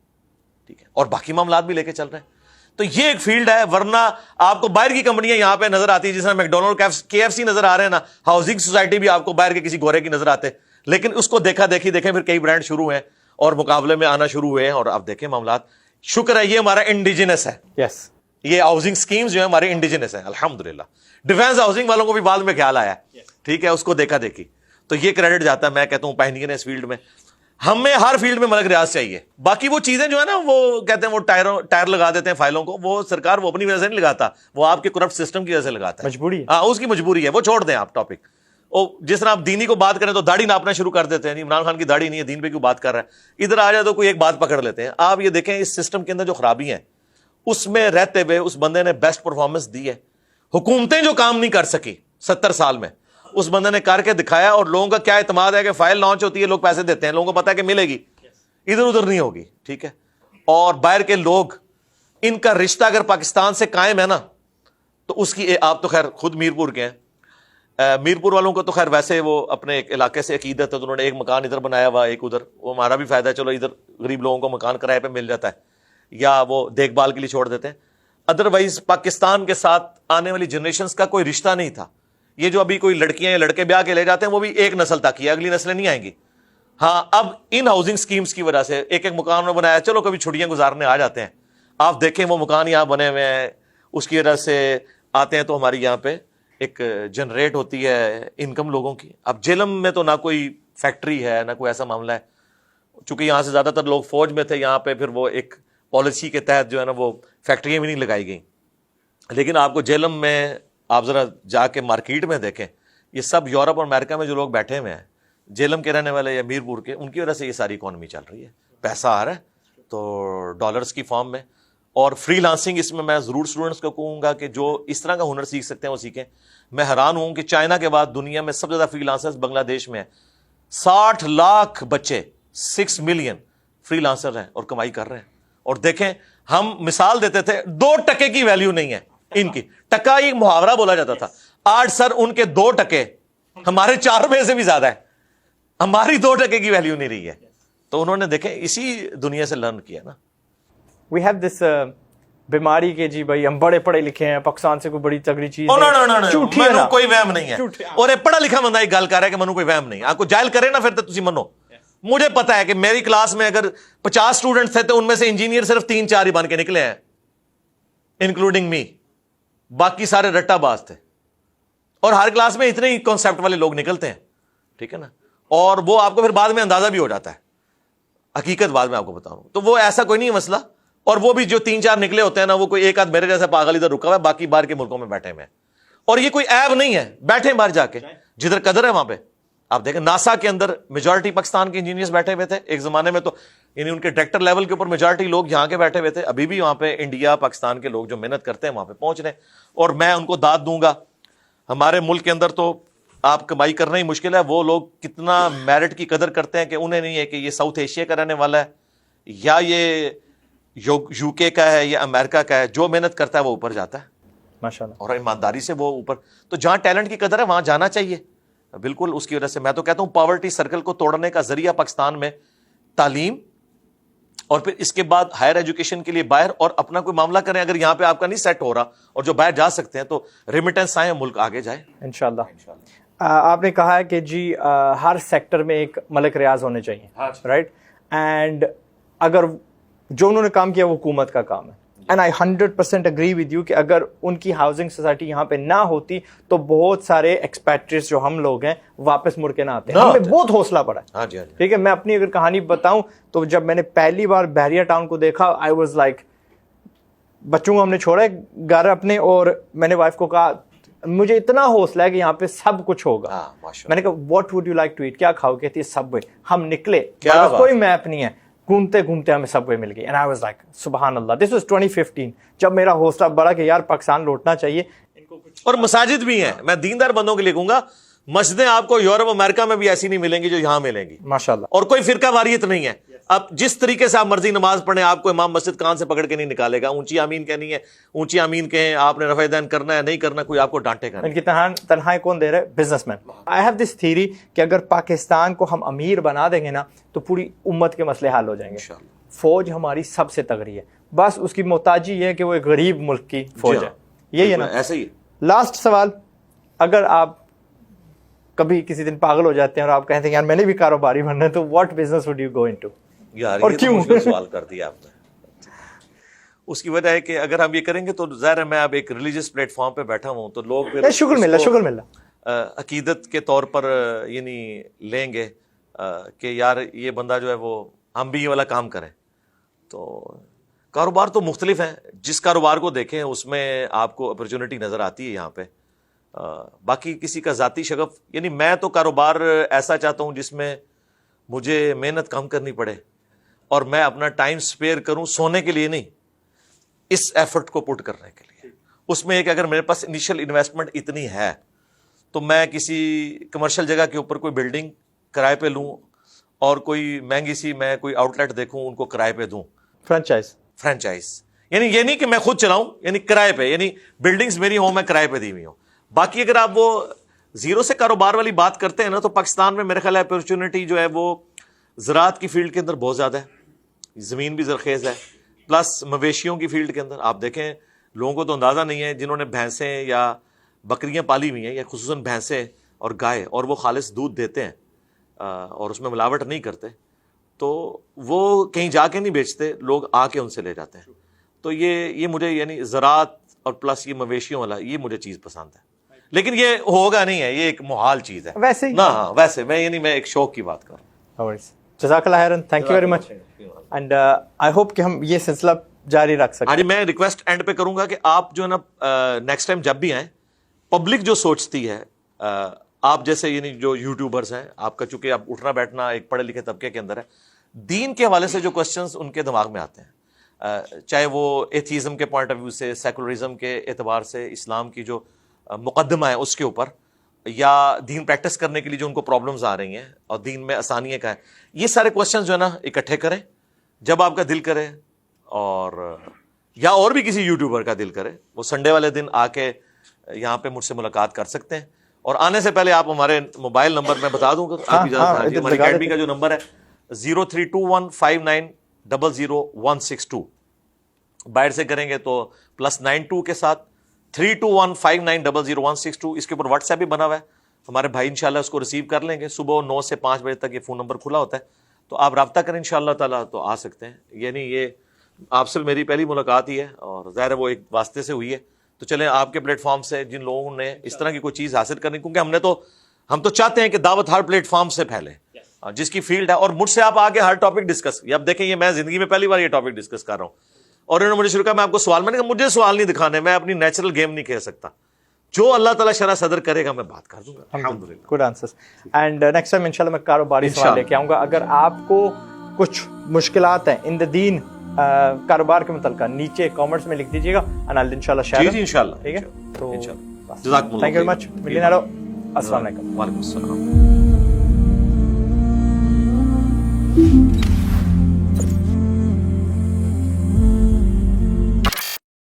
ٹھیک ہے, اور باقی معاملات بھی لے کے چل رہے ہیں. تو یہ ایک فیلڈ ہے. ورنہ آپ کو باہر کی کمپنیاں یہاں پہ نظر آتی ہیں, جس طرح میکڈونلڈ, KFC نظر آ رہے ہیں نا, ہاؤسنگ سوسائٹی بھی آپ کو باہر کے کسی گورے کی نظر آتے, لیکن اس کو دیکھا دیکھی دیکھیں پھر کئی برانڈ شروع ہیں اور مقابلے میں آنا شروع ہوئے ہیں, اور آپ دیکھیں معاملات. شکر ہے یہ ہمارا انڈیجنس ہے. یس, یہ ہاؤسنگ سکیمز جو ہے ہمارے انڈیجنس ہیں الحمدللہ. ڈیفینس ہاؤسنگ والوں کو بھی بعد میں خیال آیا ہے, ٹھیک ہے, اس کو دیکھا دیکھی, تو یہ کریڈٹ جاتا ہے. میں کہتا ہوں پائنیئر ہے اس فیلڈ میں. ہمیں ہر فیلڈ میں ملک ریاض چاہیے. باقی وہ چیزیں جو ہے نا, وہ کہتے ہیں وہ ٹائر لگا دیتے ہیں فائلوں کو, وہ سرکار وہ اپنی وجہ سے نہیں لگاتا, وہ آپ کے کرپٹ سسٹم کی وجہ سے لگاتا ہے, مجبوری ہے. ہاں اس کی مجبوری ہے, وہ چھوڑ دیں آپ ٹاپک. جس طرح آپ دینی کو بات کریں تو داڑھی ناپنا شروع کر دیتے ہیں, عمران خان کی داڑھی نہیں ہے, دین پہ کیوں بات کر رہا ہے, ادھر آ جائے تو کوئی ایک بات پکڑ لیتے ہیں. آپ یہ دیکھیں اس سسٹم کے اندر جو خرابی ہیں, اس میں رہتے ہوئے اس بندے نے بیسٹ پرفارمنس دی ہے. حکومتیں جو کام نہیں کر سکی 70 سال میں, اس بندے نے کر کے دکھایا, اور لوگوں کا کیا اعتماد ہے کہ فائل لانچ ہوتی ہے, لوگ پیسے دیتے ہیں, لوگوں کو پتا ہے کہ ملے گی, ادھر ادھر نہیں ہوگی, ٹھیک ہے. اور باہر کے لوگ, ان کا رشتہ اگر پاکستان سے قائم ہے نا, تو اس کی, آپ تو خیر خود میرپور کے ہیں, میرپور والوں کو تو خیر ویسے وہ اپنے ایک علاقے سے عقیدت ہے, تو انہوں نے ایک مکان ادھر بنایا ہوا, ایک ادھر, وہ ہمارا بھی فائدہ ہے, چلو ادھر غریب لوگوں کو مکان کرائے پہ مل جاتا ہے, یا وہ دیکھ بھال کے لیے چھوڑ دیتے ہیں. ادروائز پاکستان کے ساتھ آنے والی جنریشنز کا کوئی رشتہ نہیں تھا. یہ جو ابھی کوئی لڑکیاں یا لڑکے بیاہ کے لے جاتے ہیں, وہ بھی ایک نسل تک ہی, اگلی نسلیں نہیں آئیں گی. ہاں, اب ان ہاؤسنگ سکیمز کی وجہ سے ایک ایک مکان میں بنایا, چلو کبھی چھٹیاں گزارنے آ جاتے ہیں, آپ دیکھیں وہ مکان یہاں بنے ہوئے ہیں, اس کی وجہ سے آتے ہیں, تو ہماری یہاں پہ ایک جنریٹ ہوتی ہے انکم لوگوں کی. اب جیلم میں تو نہ کوئی فیکٹری ہے, نہ کوئی ایسا معاملہ ہے, چونکہ یہاں سے زیادہ تر لوگ فوج میں تھے, یہاں پہ پھر وہ ایک پالیسی کے تحت جو ہے نا وہ فیکٹریاں بھی نہیں لگائی گئیں. لیکن آپ کو جیلم میں, آپ ذرا جا کے مارکیٹ میں دیکھیں, یہ سب یورپ اور امریکہ میں جو لوگ بیٹھے ہوئے ہیں, جیلم کے رہنے والے یا میرپور کے, ان کی وجہ سے یہ ساری اکانومی چل رہی ہے, پیسہ آ رہا ہے تو ڈالرز کی فارم میں. اور فری لانسنگ, اس میں میں ضرور اسٹوڈنٹس کو کہوں گا کہ جو اس طرح کا ہنر سیکھ سکتے ہیں وہ سیکھیں. میں حیران ہوں کہ چائنا کے بعد دنیا میں سب سے زیادہ فری لانسرز بنگلہ دیش میں ہیں. 60 لاکھ بچے, 6 ملین فری لانسر ہیں اور کمائی کر رہے ہیں. اور دیکھیں, ہم مثال دیتے تھے 2 ٹکے کی ویلیو نہیں ہے ان کی. ٹکا ایک محاورہ بولا جاتا تھا, آج سر ان کے 2 ٹکے ہمارے 4 روپے سے بھی زیادہ ہے, ہماری 2 ٹکے کی ویلیو نہیں رہی ہے. تو انہوں نے دیکھیں اسی دنیا سے لرن کیا نا. وی ہیو دس بیماری کے جی بھائی ہم بڑے پڑھے لکھے ہیں, پاکستان سے کوئی بڑی تگڑی چیز جھوٹی ہے, کوئی وہم نہیں ہے. اور یہ پڑھا لکھا بندہ ایک گل کر رہا ہے کہ منو کوئی وہم نہیں. آپ کو جائل کرے نا پھر تو تسی منو. مجھے پتا ہے کہ میری کلاس میں اگر 50 اسٹوڈنٹ تھے تو ان میں سے انجینئر صرف 3-4 ہی بن کے نکلے ہیں, انکلوڈنگ می. باقی سارے رٹا باز تھے. اور ہر کلاس میں اتنے ہی کانسیپٹ والے لوگ نکلتے ہیں, ٹھیک ہے نا. اور وہ آپ کو پھر بعد میں اندازہ بھی ہو جاتا ہے, حقیقت بعد میں آپ کو بتاؤں. تو وہ ایسا کوئی نہیں ہے مسئلہ. اور وہ بھی جو 3-4 نکلے ہوتے ہیں نا, وہ کوئی ایک آدھ میرے جیسا پاگل ادھر رکا ہوا ہے, باقی باہر کے ملکوں میں بیٹھے ہوئے ہیں. اور یہ کوئی عیب نہیں ہے, بیٹھے باہر جا کے, جدھر قدر ہے وہاں پہ. آپ دیکھیں ناسا کے اندر میجورٹی پاکستان کے انجینئرز بیٹھے ہوئے تھے ایک زمانے میں, تو یعنی ان کے ڈائریکٹر لیول کے اوپر میجورٹی لوگ یہاں کے بیٹھے ہوئے تھے. ابھی بھی وہاں پہ انڈیا پاکستان کے لوگ جو محنت کرتے ہیں وہاں پہ پہنچ رہے ہیں, اور میں ان کو داد دوں گا. ہمارے ملک کے اندر تو آپ کمائی کرنا ہی مشکل ہے. وہ لوگ کتنا میرٹ کی قدر کرتے ہیں کہ انہیں نہیں ہے کہ یہ ساؤتھ ایشیا کا رہنے والا ہے یا یہ یو کے کا ہے یا امریکہ کا ہے. جو محنت کرتا ہے وہ اوپر جاتا ہے ماشاءاللہ, اور ایمانداری سے وہ اوپر. تو جہاں ٹیلنٹ کی قدر ہے وہاں جانا چاہیے. بالکل اس کی وجہ سے میں تو کہتا ہوں پاورٹی سرکل کو توڑنے کا ذریعہ پاکستان میں تعلیم, اور پھر اس کے بعد ہائر ایجوکیشن کے لیے باہر, اور اپنا کوئی معاملہ کریں. اگر یہاں پہ آپ کا نہیں سیٹ ہو رہا اور جو باہر جا سکتے ہیں تو ریمیٹنس آئیں, ملک آگے جائے انشاءاللہ. آپ نے کہا ہے کہ جی ہر سیکٹر میں ایک ملک ریاض ہونے چاہیے, رائٹ. اینڈ اگر جو انہوں نے کام کیا وہ حکومت کا کام ہے, and I 100% agree with you کہ اگر ان کی ہاؤسنگ سوسائٹی یہاں پہ نہ ہوتی تو بہت سارے ایکسپیٹریٹس جو ہم لوگ ہیں واپس مڑ کے نہ آتے. ہمیں بہت حوصلہ پڑا ہے, ٹھیک ہے. میں اپنی اگر کہانی بتاؤں تو جب میں نے پہلی بار بحریہ ٹاؤن کو دیکھا, آئی واز لائک, بچوں کو ہم نے چھوڑا گھر اپنے, اور میں نے وائف کو کہا مجھے اتنا حوصلہ ہے کہ یہاں پہ سب کچھ ہوگا. میں نے کہا what would you like to eat, کیا کھاؤ؟ کہتی ہے سب وے. ہم نکلے, کوئی میپ نہیں ہے, گھومتے گھومتے ہمیں سب وے مل گئی. اینڈ آئی واز لائک سبحان اللہ. دس واز 2015 جب میرا حوصلہ بڑا کہ یار پاکستان لوٹنا چاہیے. اور مساجد بھی ہیں, میں دیندار بندوں کے لیے کہوں گا, مسجدیں آپ کو یورپ امریکہ میں بھی ایسی نہیں ملیں گی جو یہاں ملیں گی ماشاءاللہ. اور کوئی فرقہ واریت نہیں ہے. اب جس طریقے سے آپ مرضی نماز پڑھیں, آپ کو امام مسجد کان سے پکڑ کے نہیں نکالے گا. اونچی آمین کہنی ہے اونچی آمین کہیں, آپ نے رفع دین کرنا ہے نہیں کرنا, کوئی آپ کو ڈانٹے گا. ان کی تنہائی کون دے رہا ہے؟ Business man. I have this theory کہ اگر پاکستان کو ہم امیر بنا دیں گے نا تو پوری امت کے مسئلے حل ہو جائیں گے. فوج ہماری سب سے تگڑی ہے, بس اس کی محتاجی یہ ہے کہ وہ ایک غریب ملک کی فوج ہے. یہی ہے نا, ایسے ہی. لاسٹ سوال, اگر آپ کبھی کسی دن پاگل ہو جاتے ہیں اور آپ کہتے ہیں یار میں نے بھی کاروباری بننا ہے, تو what business would you go into? یار اور کیوں سوال کر دیا آپ نے. اس کی وجہ ہے کہ اگر ہم یہ کریں گے تو ظاہر ہے میں اب ایک ریلیجس پلیٹ فارم پہ بیٹھا ہوں تو لوگ شکر ملنا عقیدت کے طور پر یعنی لیں گے کہ یار یہ بندہ جو ہے وہ ہم بھی یہ والا کام کریں. تو کاروبار تو مختلف ہیں, جس کاروبار کو دیکھیں اس میں آپ کو اپرچونٹی نظر آتی ہے یہاں پہ. باقی کسی کا ذاتی شغف, یعنی میں تو کاروبار ایسا چاہتا ہوں جس میں مجھے محنت کم کرنی پڑے اور میں اپنا ٹائم سپیئر کروں سونے کے لیے نہیں, اس ایفرٹ کو پٹ کرنے کے لیے. اس میں ایک اگر میرے پاس انیشل انویسٹمنٹ اتنی ہے تو میں کسی کمرشل جگہ کے اوپر کوئی بلڈنگ کرائے پہ لوں اور کوئی مہنگی سی میں کوئی آؤٹ لیٹ دیکھوں ان کو کرائے پہ دوں. فرینچائز یعنی یہ نہیں کہ میں خود چلاؤں, یعنی کرائے پہ, یعنی بلڈنگز میری ہوں میں کرائے پہ دی ہوئی ہوں. باقی اگر آپ وہ زیرو سے کاروبار والی بات کرتے ہیں نا, تو پاکستان میں میرے خیال ہے اپرچونٹی جو ہے وہ زراعت کی فیلڈ کے اندر بہت زیادہ ہے, زمین بھی زرخیز ہے, پلس مویشیوں کی فیلڈ کے اندر آپ دیکھیں لوگوں کو تو اندازہ نہیں ہے جنہوں نے بھینسیں یا بکریاں پالی ہوئی ہیں, یا خصوصاً بھینسیں اور گائے, اور وہ خالص دودھ دیتے ہیں اور اس میں ملاوٹ نہیں کرتے, تو وہ کہیں جا کے نہیں بیچتے, لوگ آ کے ان سے لے جاتے ہیں. تو یہ مجھے یعنی زراعت اور پلس یہ مویشیوں والا یہ مجھے چیز پسند ہے. لیکن یہ ہوگا نہیں ہے, یہ ایک محال چیز ہے ویسے نا. ہاں ویسے میں یعنی میں ایک شوق کی بات کر رہا ہوں. جزاک اللہ خیرن, thank you very much, and I hope کہ ہم یہ سلسلہ جاری رکھ سکیں. ہاں جی, میں ریکویسٹ اینڈ پہ کروں گا کہ آپ جو ہے نا نیکسٹ ٹائم جب بھی آئیں, پبلک جو سوچتی ہے, آپ جیسے یعنی جو یوٹیوبرز ہیں, آپ کا چونکہ آپ اٹھنا بیٹھنا ایک پڑھے لکھے طبقے کے اندر ہے, دین کے حوالے سے جو کوسچنز ان کے دماغ میں آتے ہیں, چاہے وہ ایتھیزم کے پوائنٹ آف ویو سے, سیکولرزم کے اعتبار سے, اسلام کی جو مقدمہ ہے اس کے اوپر, یا دین پریکٹس کرنے کے لیے جو ان کو پرابلمز آ رہی ہیں اور دین میں آسانیاں کا ہے, یہ سارے کوسچنز جو ہے نا اکٹھے کریں جب آپ کا دل کرے, اور یا اور بھی کسی یوٹیوبر کا دل کرے, وہ سنڈے والے دن آ کے یہاں پہ مجھ سے ملاقات کر سکتے ہیں. اور آنے سے پہلے آپ ہمارے موبائل نمبر میں بتا دوں گا, ہماری اکیڈمی کا جو نمبر ہے 032159000162, باہر سے کریں گے تو +92 کے ساتھ 32159000162. اس کے اوپر واٹس ایپ بھی بنا ہوا ہے, ہمارے بھائی انشاءاللہ اس کو ریسیو کر لیں گے. صبح 9 سے 5 بجے تک یہ فون نمبر کھلا ہوتا ہے, تو آپ رابطہ کریں انشاءاللہ تعالیٰ تو آ سکتے ہیں. یعنی یہ آپ سے میری پہلی ملاقات ہی ہے, اور ظاہر ہے وہ ایک واسطے سے ہوئی ہے. تو چلیں آپ کے پلیٹ فارم سے جن لوگوں نے اس طرح کی کوئی چیز حاصل کرنی, کیونکہ ہم تو چاہتے ہیں کہ دعوت ہر پلیٹ فارم سے پھیلے جس کی فیلڈ ہے, اور مجھ سے آپ آگے ہر ٹاپک ڈسکس. اب دیکھیں یہ میں زندگی میں پہلی بار یہ ٹاپک ڈسکس کر رہا ہوں, اور انہوں نے مجھے شروع کیا میں آپ کو سوال, میں نے کہا مجھے سوال نہیں دکھانے, میں اپنی نیچرل گیم نہیں کھیل سکتا, جو اللہ تعالیٰ شرح صدر کرے گا میں بات کر دوں گا. الحمدللہ, good answers. And next time انشاءاللہ میں کاروباری سوال لے کے آؤں گا. اگر آپ کو کچھ مشکلات ہیں ان دا دین کاروبار کے متعلقہ, نیچے کامنٹس میں لکھ دیجیے گا, انشاءاللہ شیئر. جی انشاءاللہ, ٹھیک ہے. تو جزاکم اللہ, تھینک یو ویری مچ. ملینارو, السلام علیکم. وعلیکم السلام.